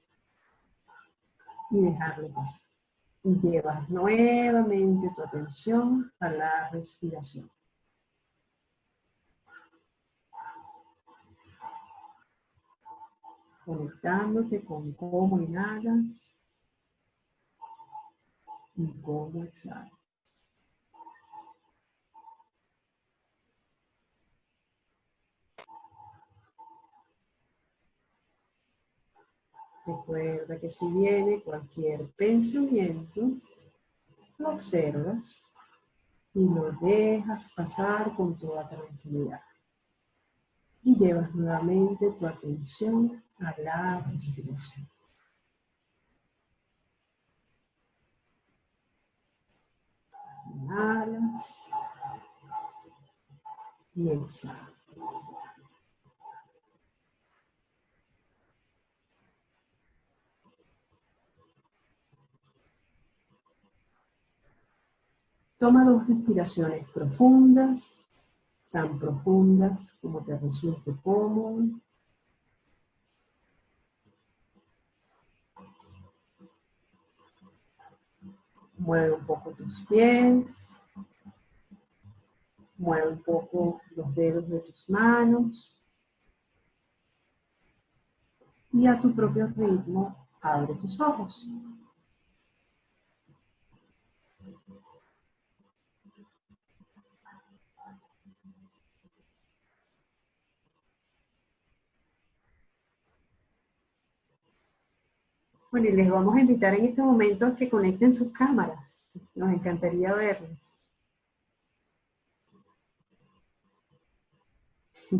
y dejarlo pasar. Y llevas nuevamente tu atención a la respiración. Conectándote con cómo inhalas y cómo exhalas. Recuerda que si viene cualquier pensamiento, lo observas y lo dejas pasar con toda tranquilidad. Y llevas nuevamente tu atención a la respiración. Inhalas y exhalas. Toma 2 respiraciones profundas, tan profundas como te resulte cómodo. Mueve un poco tus pies. Mueve un poco los dedos de tus manos. Y a tu propio ritmo, abre tus ojos. Bueno, y les vamos a invitar en este momento a que conecten sus cámaras. Nos encantaría verles. Si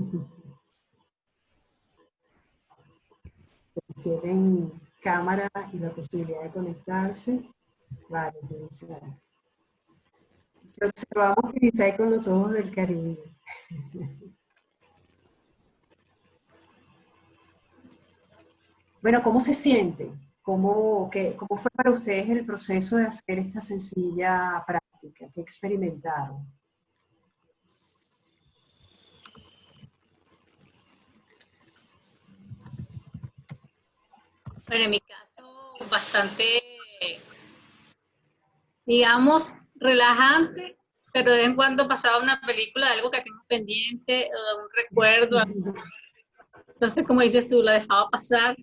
tienen cámara y la posibilidad de conectarse, vale, observamos que Isai con los ojos del Caribe. Bueno, ¿cómo se siente? ¿Cómo fue para ustedes el proceso de hacer esta sencilla práctica? ¿Qué experimentaron? Pero en mi caso, bastante, digamos, relajante, pero de vez en cuando pasaba una película de algo que tengo pendiente, o un recuerdo. Entonces, como dices tú, la dejaba pasar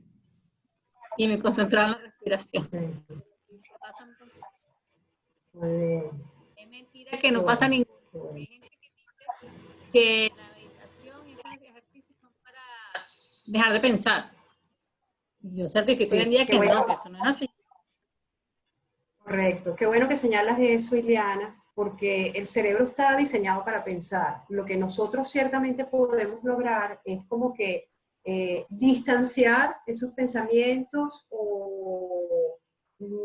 y me concentraba en la respiración. Es mentira que no pasa ningún. Hay gente que dice que la meditación y esos ejercicios son para dejar de pensar. Y yo certifico hoy en Sí, día qué que bueno. no, que eso no es así. Correcto, qué bueno que señalas eso, Ileana, porque el cerebro está diseñado para pensar. Lo que nosotros ciertamente podemos lograr es como que distanciar esos pensamientos o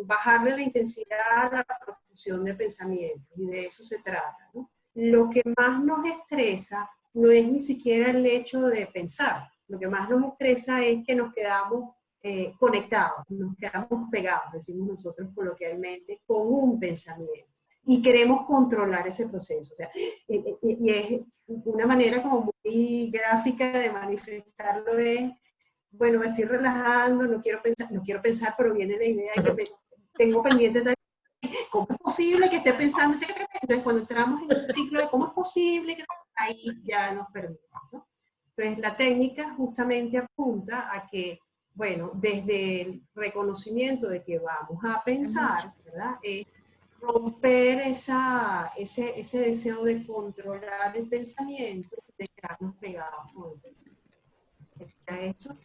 bajarle la intensidad a la profusión de pensamientos, y de eso se trata, ¿no? Lo que más nos estresa no es ni siquiera el hecho de pensar, lo que más nos estresa es que nos quedamos conectados, nos quedamos pegados, decimos nosotros coloquialmente, con un pensamiento. Y queremos controlar ese proceso. O sea, y es una manera como muy gráfica de manifestarlo es, bueno, me estoy relajando, no quiero pensar, pero viene la idea de que tengo pendiente tal. ¿Cómo es posible que esté pensando? Entonces, cuando entramos en ese ciclo de cómo es posible, que ahí ya nos perdimos, ¿no? Entonces, la técnica justamente apunta a que, bueno, desde el reconocimiento de que vamos a pensar, ¿verdad? Es romper ese deseo de controlar el pensamiento, de quedarnos pegados con el pensamiento. Eso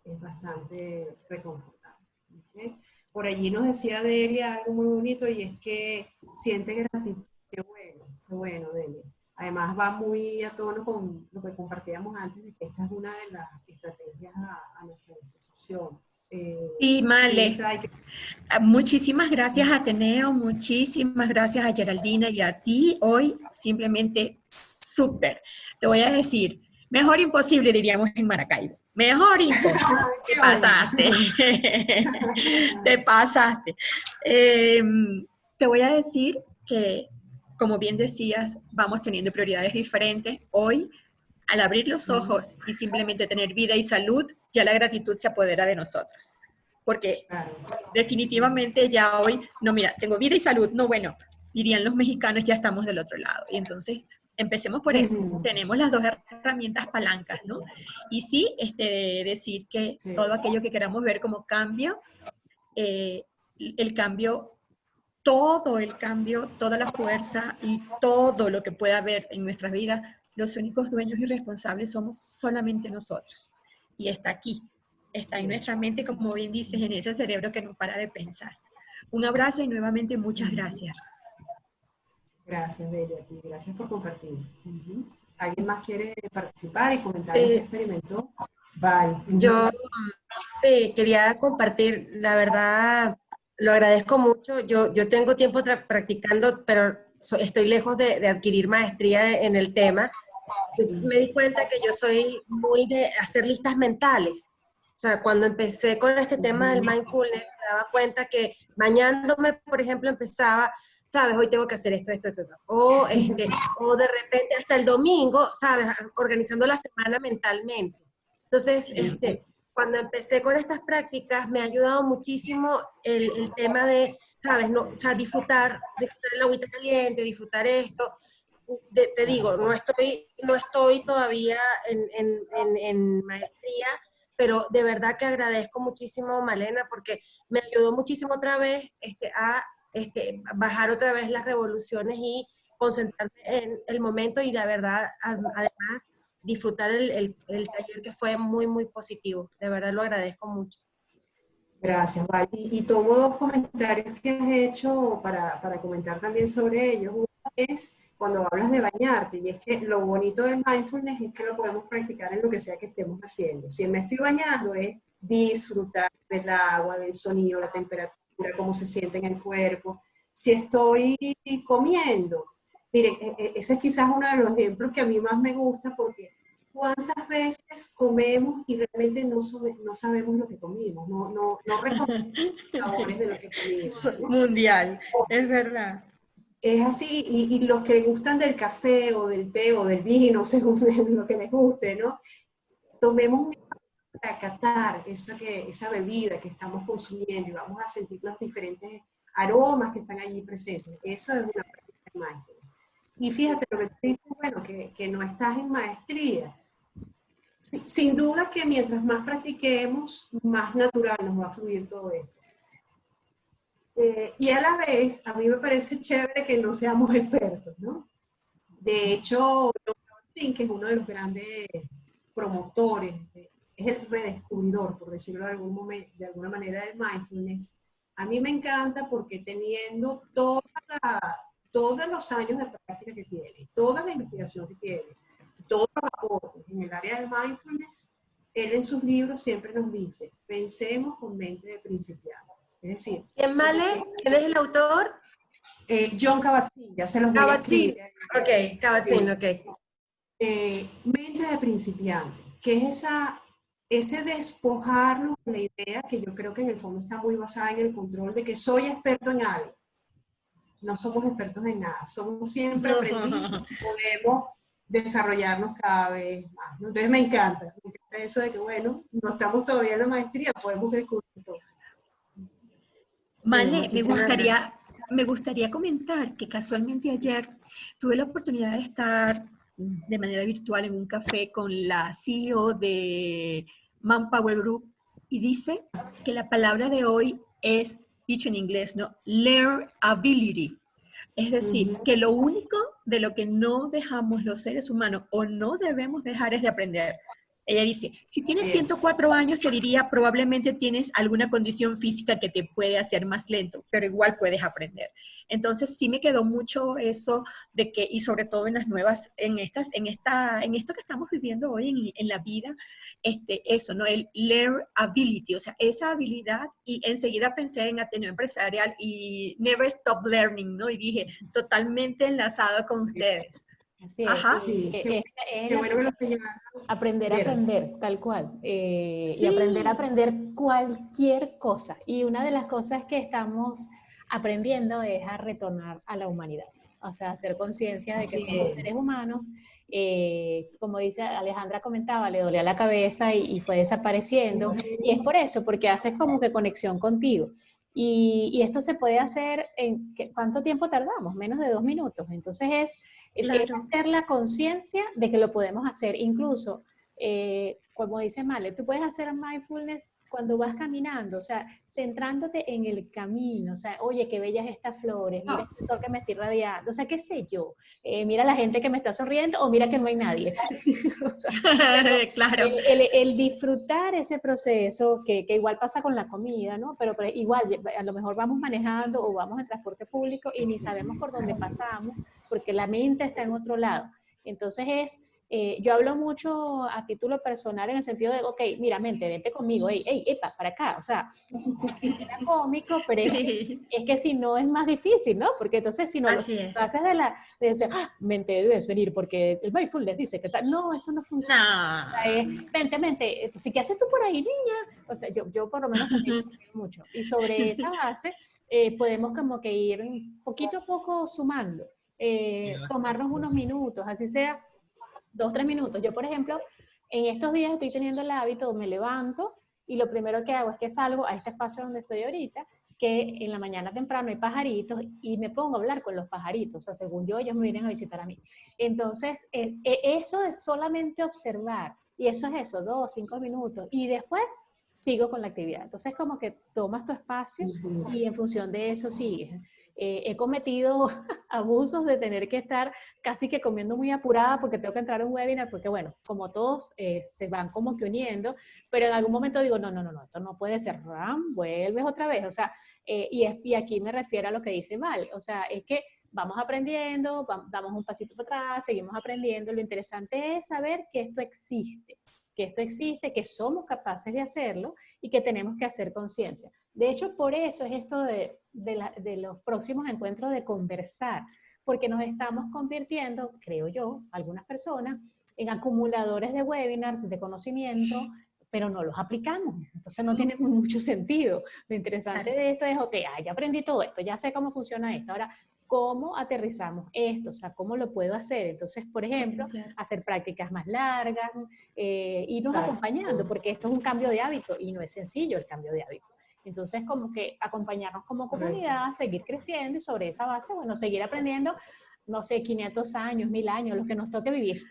es bastante reconfortante. ¿Okay? Por allí nos decía Delia algo muy bonito, y es que siente gratitud. Qué bueno, Delia. Además va muy a tono con lo que compartíamos antes, de que esta es una de las estrategias a nuestra disposición. Sí, Male. Que... Muchísimas gracias, Ateneo, muchísimas gracias a Geraldina y a ti hoy, simplemente súper. Te voy a decir, mejor imposible diríamos en Maracaibo, mejor imposible, te pasaste, te pasaste. Te voy a decir que, como bien decías, vamos teniendo prioridades diferentes. Hoy, al abrir los ojos y simplemente tener vida y salud, ya la gratitud se apodera de nosotros. Porque definitivamente ya hoy, no, mira, tengo vida y salud, no, bueno, dirían los mexicanos, ya estamos del otro lado. Y entonces, empecemos por eso. Tenemos las dos herramientas palancas, ¿no? Y sí, decir que todo aquello que queramos ver como cambio, el cambio, todo el cambio, toda la fuerza y todo lo que pueda haber en nuestras vidas, los únicos dueños y responsables somos solamente nosotros. Y está aquí. Está en nuestra mente, como bien dices, en ese cerebro que no para de pensar. Un abrazo y nuevamente muchas gracias. Gracias, Delia. Gracias por compartir. ¿Alguien más quiere participar y comentar lo que experimentó? Bye. Yo sí, quería compartir, la verdad, lo agradezco mucho. Yo tengo tiempo practicando, pero estoy lejos de adquirir maestría en el tema. Me di cuenta que yo soy muy de hacer listas mentales. O sea, cuando empecé con este tema del mindfulness, me daba cuenta que bañándome, por ejemplo, empezaba, ¿sabes? Hoy tengo que hacer esto. O de repente hasta el domingo, ¿sabes? Organizando la semana mentalmente. Entonces, cuando empecé con estas prácticas, me ha ayudado muchísimo el tema de, ¿sabes? No, o sea, disfrutar el agüita caliente, disfrutar esto. Te digo, no estoy todavía en maestría, pero de verdad que agradezco muchísimo, Malena, porque me ayudó muchísimo otra vez a bajar otra vez las revoluciones y concentrarme en el momento, y de verdad, además, disfrutar el taller, que fue muy, muy positivo. De verdad lo agradezco mucho. Gracias, Vale. Y tomo dos comentarios que has hecho para comentar también sobre ellos. Uno es cuando hablas de bañarte, y es que lo bonito del mindfulness es que lo podemos practicar en lo que sea que estemos haciendo. Si me estoy bañando, es disfrutar del agua, del sonido, la temperatura, cómo se siente en el cuerpo. Si estoy comiendo, miren, ese es quizás uno de los ejemplos que a mí más me gusta, porque ¿cuántas veces comemos y realmente no sabemos lo que comimos? No reconocemos los sabores de lo que comimos, ¿no? Mundial, es verdad. Es así, y los que gustan del café o del té o del vino, según lo que les guste, ¿no? Tomemos un minuto para catar esa bebida que estamos consumiendo, y vamos a sentir los diferentes aromas que están allí presentes. Eso es una práctica de mindfulness. Y fíjate lo que tú dices, bueno, que no estás en maestría. Sin duda que mientras más practiquemos, más natural nos va a fluir todo esto. Y a la vez, a mí me parece chévere que no seamos expertos, ¿no? De hecho, que es uno de los grandes promotores es el redescubridor, por decirlo de alguna manera, del mindfulness. A mí me encanta porque teniendo todos los años de práctica que tiene, toda la investigación que tiene, todos los aportes en el área del mindfulness, él en sus libros siempre nos dice, pensemos con mente de principiante. Es decir, ¿Quién vale? ¿Quién es el autor? John Kabat-Zinn, ya se los voy a Kabat-Zinn. escribir. Ok, Kabat-Zinn, ok. Mente de principiante, que es ese despojarnos de la idea que yo creo que en el fondo está muy basada en el control de que soy experto en algo. No somos expertos en nada, somos siempre aprendices y podemos desarrollarnos cada vez más, ¿no? Entonces me encanta eso de que, bueno, no estamos todavía en la maestría, podemos descubrir cosas. Male, Sí, me gustaría comentar que casualmente ayer tuve la oportunidad de estar de manera virtual en un café con la CEO de Manpower Group y dice que la palabra de hoy es, dicho en inglés, ¿no? Learnability. Es decir, que lo único de lo que no dejamos los seres humanos o no debemos dejar es de aprender. Ella dice, si tienes 104 años, te diría, probablemente tienes alguna condición física que te puede hacer más lento, pero igual puedes aprender. Entonces, sí me quedó mucho eso de que, y sobre todo en las nuevas, en esto que estamos viviendo hoy en la vida, eso, ¿no? El learnability, o sea, esa habilidad, y enseguida pensé en Ateneo Empresarial y never stop learning, ¿no? Y dije, totalmente enlazado con ustedes. Así es. Ajá. Sí, Es qué bueno que lo señalas. aprender a aprender, tal cual. Sí. Y aprender a aprender cualquier cosa. Y una de las cosas que estamos aprendiendo es a retornar a la humanidad. O sea, hacer conciencia de que somos seres humanos. Como dice Alejandra comentaba, le dolía la cabeza y fue desapareciendo. Y es por eso, porque haces como que conexión contigo. Y esto se puede hacer en, ¿cuánto tiempo tardamos? Menos de 2 minutos. Entonces es Claro. hacer la conciencia de que lo podemos hacer. Incluso, como dice Male, tú puedes hacer mindfulness cuando vas caminando, o sea, centrándote en el camino, o sea, oye, qué bellas estas flores, mira este sol que me está irradiando, o sea, qué sé yo, mira la gente que me está sonriendo o mira que no hay nadie. O sea, Claro. el disfrutar ese proceso, que igual pasa con la comida, ¿no? Pero igual, a lo mejor vamos manejando o vamos en transporte público y ni sabemos por dónde pasamos, porque la mente está en otro lado. Entonces yo hablo mucho a título personal en el sentido de, ok, mira, mente, vente conmigo, epa, para acá, o sea, era cómico, pero Sí. es que si no es más difícil, ¿no? Porque entonces si no lo Así es. haces de decir, mente, debes venir porque el mindfulness dice que tal, no, eso no funciona. No. O sea, mente, sí, ¿qué haces tú por ahí, niña? O sea, yo por lo menos también mucho. Y sobre esa base podemos como que ir poquito a poco sumando. Tomarnos unos minutos, así sea 2, 3 minutos. Yo, por ejemplo, en estos días estoy teniendo el hábito, me levanto y lo primero que hago es que salgo a este espacio donde estoy ahorita, que en la mañana temprano hay pajaritos y me pongo a hablar con los pajaritos. O sea, según yo, ellos me vienen a visitar a mí. Entonces, eso es solamente observar. Y eso es eso, 2, 5 minutos. Y después sigo con la actividad. Entonces, como que tomas tu espacio y en función de eso sigues. He cometido abusos de tener que estar casi que comiendo muy apurada porque tengo que entrar a un webinar, porque bueno, como todos se van como que uniendo, pero en algún momento digo, no, esto no puede ser, ram, vuelves otra vez, o sea, y aquí me refiero a lo que dice Val, o sea, es que vamos aprendiendo, damos un pasito para atrás, seguimos aprendiendo, lo interesante es saber que esto existe, que somos capaces de hacerlo y que tenemos que hacer conciencia. De hecho, por eso es esto de los próximos encuentros de conversar, porque nos estamos convirtiendo, creo yo, algunas personas, en acumuladores de webinars, de conocimiento, pero no los aplicamos. Entonces no tiene mucho sentido. Lo interesante de esto es, ok, ya aprendí todo esto, ya sé cómo funciona esto. Ahora, ¿cómo aterrizamos esto? O sea, ¿cómo lo puedo hacer? Entonces, por ejemplo, hacer prácticas más largas, irnos acompañando, porque esto es un cambio de hábito y no es sencillo el cambio de hábito. Entonces, como que acompañarnos como comunidad, seguir creciendo y sobre esa base, bueno, seguir aprendiendo, no sé, 500 años, 1000 años, los que nos toque vivir.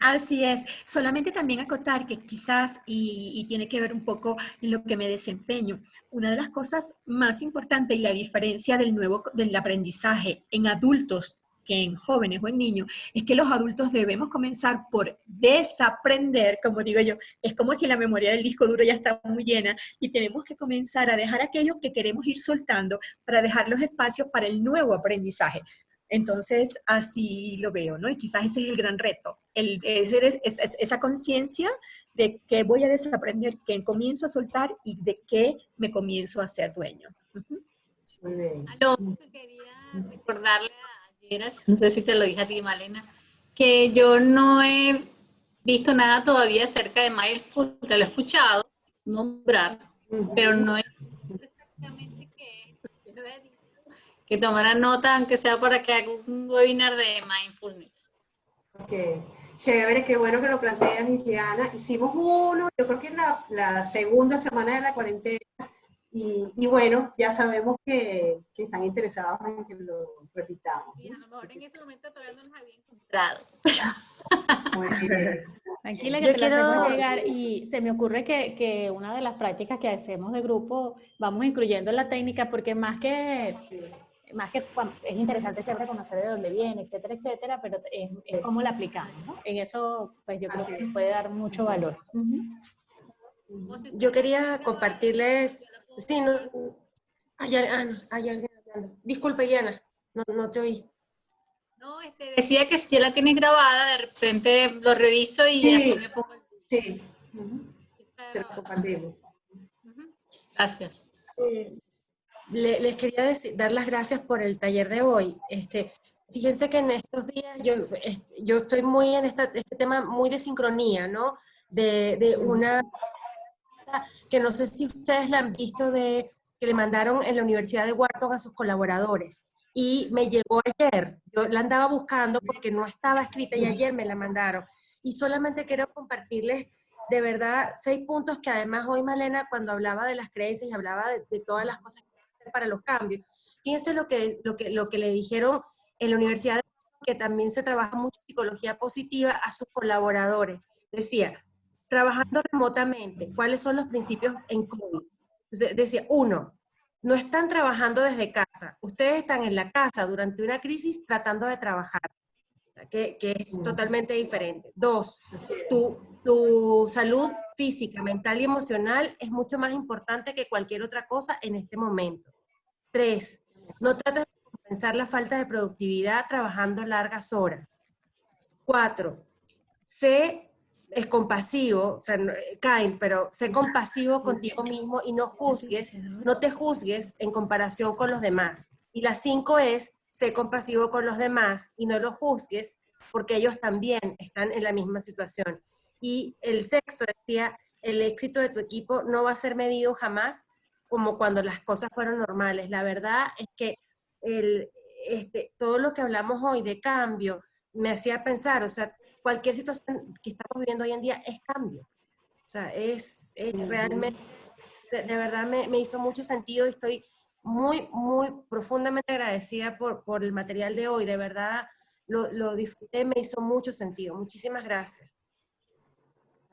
Así es. Solamente también acotar que quizás, y tiene que ver un poco en lo que me desempeño, una de las cosas más importantes y la diferencia del aprendizaje en adultos que en jóvenes o en niños, es que los adultos debemos comenzar por desaprender, como digo yo, es como si la memoria del disco duro ya está muy llena y tenemos que comenzar a dejar aquello que queremos ir soltando para dejar los espacios para el nuevo aprendizaje. Entonces, así lo veo, ¿no? Y quizás ese es el gran reto, esa conciencia de qué voy a desaprender, qué comienzo a soltar y de qué me comienzo a ser dueño. Muy bien. A lo otro que quería recordarle a Gerald, no sé si te lo dije a ti, Malena, que yo no he visto nada todavía acerca de mindfulness, te lo he escuchado nombrar, pero no he visto exactamente qué es. Yo le había dicho que tomara nota, aunque sea para que haga un webinar de mindfulness. Ok, chévere, qué bueno que lo planteas, Liliana. Hicimos uno, yo creo que es la segunda semana de la cuarentena, y bueno, ya sabemos que están interesados en que lo repitamos. Y a lo mejor en ese momento todavía no los había encontrado. Muy bien. Tranquila que Yo te lo hacemos quiero- llegar y se me ocurre que una de las prácticas que hacemos de grupo vamos incluyendo la técnica porque es interesante siempre conocer de dónde viene, etcétera, etcétera, pero es cómo la aplicamos, ¿no? En eso, pues yo creo Así que es. puede dar mucho valor. Yo quería compartirles, sí, no, no, hay alguien hablando. Disculpe, Diana, no te oí. No, decía que si ya la tienes grabada, de repente lo reviso y Sí. así me pongo el Sí, se lo compartimos. Gracias. Les quería dar las gracias por el taller de hoy. Fíjense que en estos días yo estoy muy en este tema muy de sincronía, ¿no? De una que no sé si ustedes la han visto, que le mandaron en la Universidad de Wharton a sus colaboradores. Y me llegó ayer, yo la andaba buscando porque no estaba escrita y ayer me la mandaron. Y solamente quiero compartirles de verdad 6 puntos que además hoy Malena, cuando hablaba de las creencias y hablaba de todas las cosas que hay que hacer para los cambios, fíjense lo que le dijeron en la Universidad de Wharton, que también se trabaja mucho psicología positiva a sus colaboradores. Decía, trabajando remotamente, ¿cuáles son los principios en COVID? Entonces, decía, 1, no están trabajando desde casa, ustedes están en la casa durante una crisis tratando de trabajar, que es totalmente diferente. 2, tu salud física, mental y emocional es mucho más importante que cualquier otra cosa en este momento. 3, no trates de compensar la falta de productividad trabajando largas horas. 4, es compasivo, o sea, kind, pero sé compasivo contigo mismo y no te juzgues en comparación con los demás. Y la 5 es, sé compasivo con los demás y no los juzgues porque ellos también están en la misma situación. Y el 6 decía, el éxito de tu equipo no va a ser medido jamás como cuando las cosas fueron normales. La verdad es que todo lo que hablamos hoy de cambio me hacía pensar, o sea, cualquier situación que estamos viviendo hoy en día es cambio. O sea, es realmente, de verdad me hizo mucho sentido y estoy muy, muy profundamente agradecida por el material de hoy. De verdad lo disfruté, me hizo mucho sentido. Muchísimas gracias.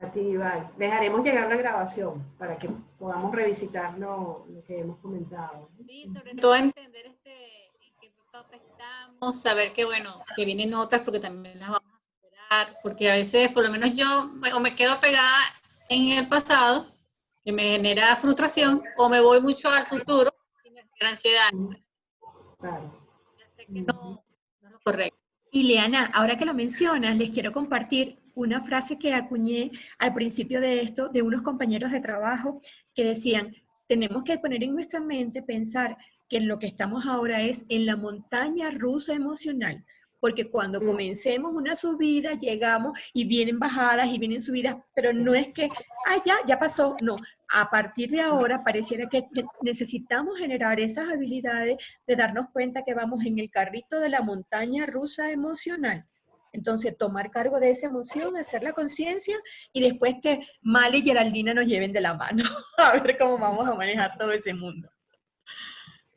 A ti, Iván. Les haremos llegar la grabación para que podamos revisitar lo que hemos comentado. Sí, sobre todo entender en qué etapa estamos, saber que bueno, que vienen otras porque también las vamos a superar, porque a veces, por lo menos yo, o me quedo pegada en el pasado, que me genera frustración, o me voy mucho al futuro y me genera ansiedad. Claro. Ya sé que no es lo correcto. Y Leana, ahora que lo mencionas, les quiero compartir una frase que acuñé al principio de esto de unos compañeros de trabajo que decían, tenemos que poner en nuestra mente, pensar que en lo que estamos ahora es en la montaña rusa emocional, porque cuando comencemos una subida, llegamos y vienen bajadas y vienen subidas, pero no es que, ya pasó, no. A partir de ahora pareciera que necesitamos generar esas habilidades de darnos cuenta que vamos en el carrito de la montaña rusa emocional. Entonces, tomar cargo de esa emoción, hacer la conciencia y después que Male y Geraldina nos lleven de la mano a ver cómo vamos a manejar todo ese mundo.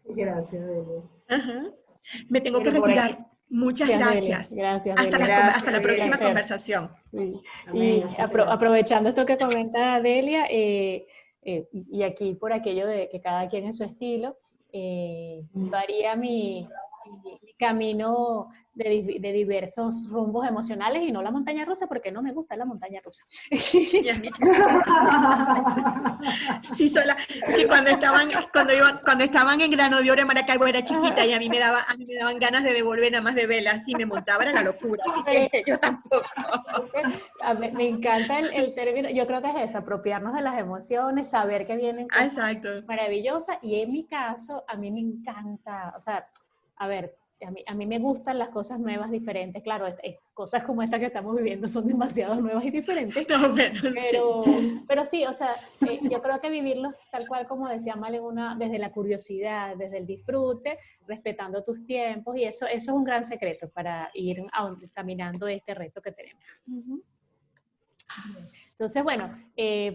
Gracias, Delia. Ajá. Me tengo que Bueno, por retirar. aquí. Muchas gracias. Gracias, Hasta Delia. hasta la próxima Placer. conversación. Y Amén, así será. aprovechando esto que comenta Delia, y aquí por aquello de que cada quien es su estilo, varía mi mi camino de diversos rumbos emocionales y no la montaña rusa, porque no me gusta la montaña rusa. Y a mí sí, sí, cuando estaban en Grano de Oro en Maracaibo era chiquita y a mí me daban ganas de devolver nada más de velas y me montaba era la locura, así que yo tampoco. Me encanta el término, yo creo que es eso, apropiarnos de las emociones, saber que vienen cosas maravillosas, y en mi caso, a mí me encanta, o sea, a ver, a mí me gustan las cosas nuevas, diferentes, claro, cosas como esta que estamos viviendo son demasiado nuevas y diferentes, No, bueno, pero sí, o sea, yo creo que vivirlos tal cual como decía Male, desde la curiosidad, desde el disfrute, respetando tus tiempos, y eso es un gran secreto para ir caminando este reto que tenemos. Entonces, bueno,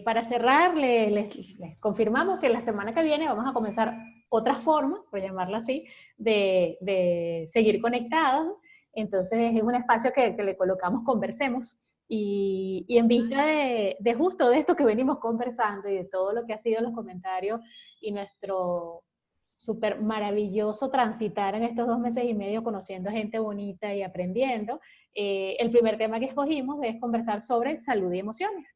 para cerrar, les confirmamos que la semana que viene vamos a comenzar otra forma, por llamarla así, de seguir conectados. Entonces, es un espacio que le colocamos Conversemos, y en vista de justo de esto que venimos conversando y de todo lo que ha sido los comentarios y nuestro súper maravilloso transitar en estos 2 meses y medio conociendo gente bonita y aprendiendo, el primer tema que escogimos es conversar sobre salud y emociones,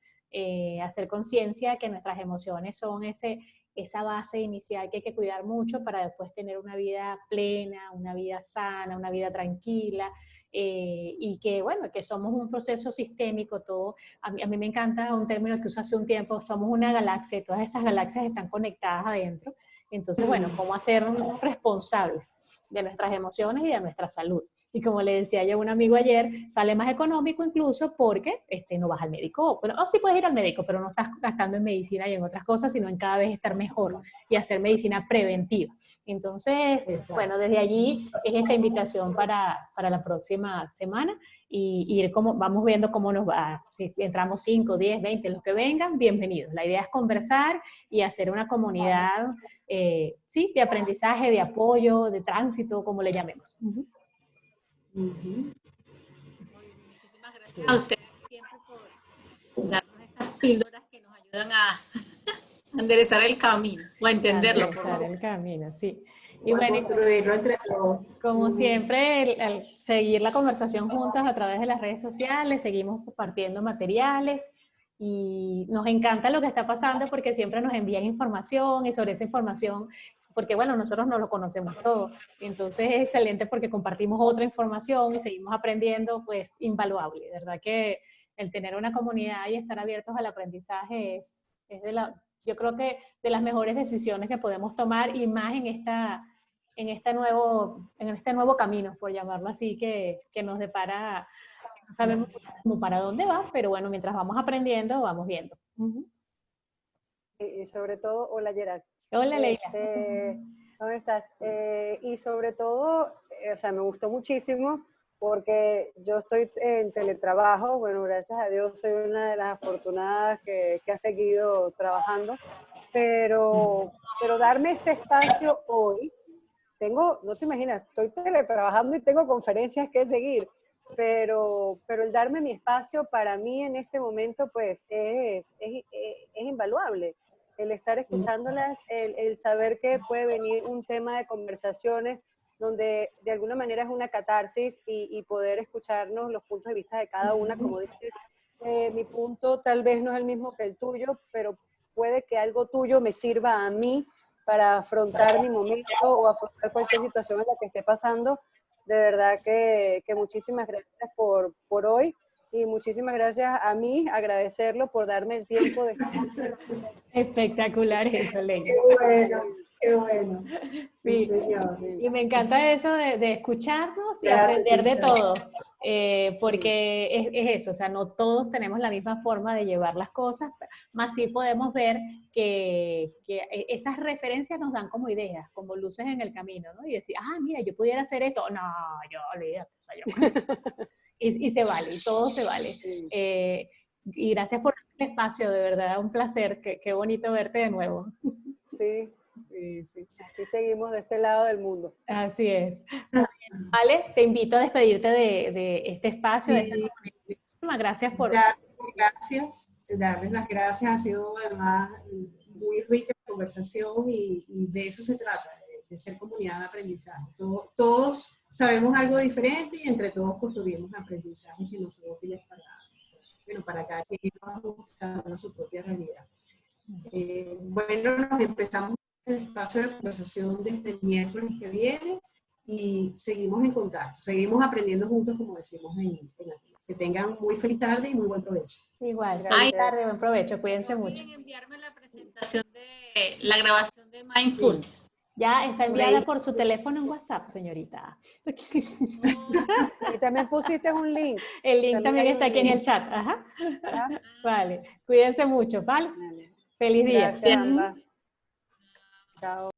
hacer conciencia que nuestras emociones son esa base inicial que hay que cuidar mucho para después tener una vida plena, una vida sana, una vida tranquila, y que, bueno, que somos un proceso sistémico todo. A mí me encanta un término que usé hace un tiempo, somos una galaxia, y todas esas galaxias están conectadas adentro. Entonces, bueno, ¿cómo hacernos responsables de nuestras emociones y de nuestra salud? Y como le decía yo a un amigo ayer, sale más económico incluso porque no vas al médico. Bueno, sí puedes ir al médico, pero no estás gastando en medicina y en otras cosas, sino en cada vez estar mejor y hacer medicina preventiva. Entonces, bueno, desde allí es esta invitación para la próxima semana, y ir vamos viendo cómo nos va. Si entramos 5, 10, 20, los que vengan, bienvenidos. La idea es conversar y hacer una comunidad, sí, de aprendizaje, de apoyo, de tránsito, como le llamemos. Muchísimas gracias a ustedes siempre por darnos esas píldoras que nos ayudan a enderezar el camino o a entenderlo. Enderezar el camino, sí. Y bueno, construirlo entre todos. Como siempre, al seguir la conversación juntas a través de las redes sociales, seguimos compartiendo materiales, y nos encanta lo que está pasando porque siempre nos envían información, y sobre esa información, porque bueno, nosotros no lo conocemos todo, entonces es excelente porque compartimos otra información y seguimos aprendiendo, pues invaluable, ¿verdad? Que el tener una comunidad y estar abiertos al aprendizaje es yo creo que de las mejores decisiones que podemos tomar, y más en este nuevo camino, por llamarlo así, que nos depara. No sabemos cómo para dónde va, pero bueno, mientras vamos aprendiendo, vamos viendo. Y sobre todo, hola Gerard. Hola Leila. ¿Cómo estás? Y sobre todo, o sea, me gustó muchísimo porque yo estoy en teletrabajo, bueno, gracias a Dios soy una de las afortunadas que ha seguido trabajando, pero darme este espacio hoy, no te imaginas, estoy teletrabajando y tengo conferencias que seguir, pero el darme mi espacio para mí en este momento pues es invaluable. El estar escuchándolas, el saber que puede venir un tema de conversaciones donde de alguna manera es una catarsis, y poder escucharnos los puntos de vista de cada una, como dices, mi punto tal vez no es el mismo que el tuyo, pero puede que algo tuyo me sirva a mí para afrontar mi momento o afrontar cualquier situación en la que esté pasando. De verdad que muchísimas gracias por hoy, y muchísimas gracias a mí, agradecerlo por darme el tiempo de estar. Espectacular eso, Leila. Qué bueno, qué bueno. Sí, señor. Y me encanta eso de escucharnos y aprender de todo, porque es eso, o sea, no todos tenemos la misma forma de llevar las cosas, más sí podemos ver que esas referencias nos dan como ideas, como luces en el camino, ¿no? Y decir, mira, yo pudiera hacer esto. No, yo olvídate, o sea, yo y se vale, y todo se vale. Sí. Y gracias por el espacio, de verdad, un placer, qué bonito verte de nuevo. Sí. Aquí seguimos de este lado del mundo. Así es. Vale, te invito a despedirte de este espacio. Sí. Muchísimas gracias por... Darles las gracias, ha sido además muy rica la conversación, y de eso se trata, de ser comunidad de aprendizaje. Todos sabemos algo diferente y entre todos construimos aprendizajes que nos son útiles para cada quien va buscando su propia realidad. Bueno, nos empezamos el espacio de conversación desde el miércoles que viene y seguimos en contacto, seguimos aprendiendo juntos, como decimos en aquí. Que tengan muy feliz tarde y muy buen provecho. Igual, Gracias. feliz tarde, buen provecho, cuídense No mucho. olviden enviarme la presentación de la grabación de Mindfulness. Ya está enviada por su teléfono en WhatsApp, señorita. Y también pusiste un link. El link también hay está un aquí en el link. chat. Ajá. Ajá. Vale, cuídense mucho, ¿vale? Vale. Feliz día. Gracias, ambas. Chao.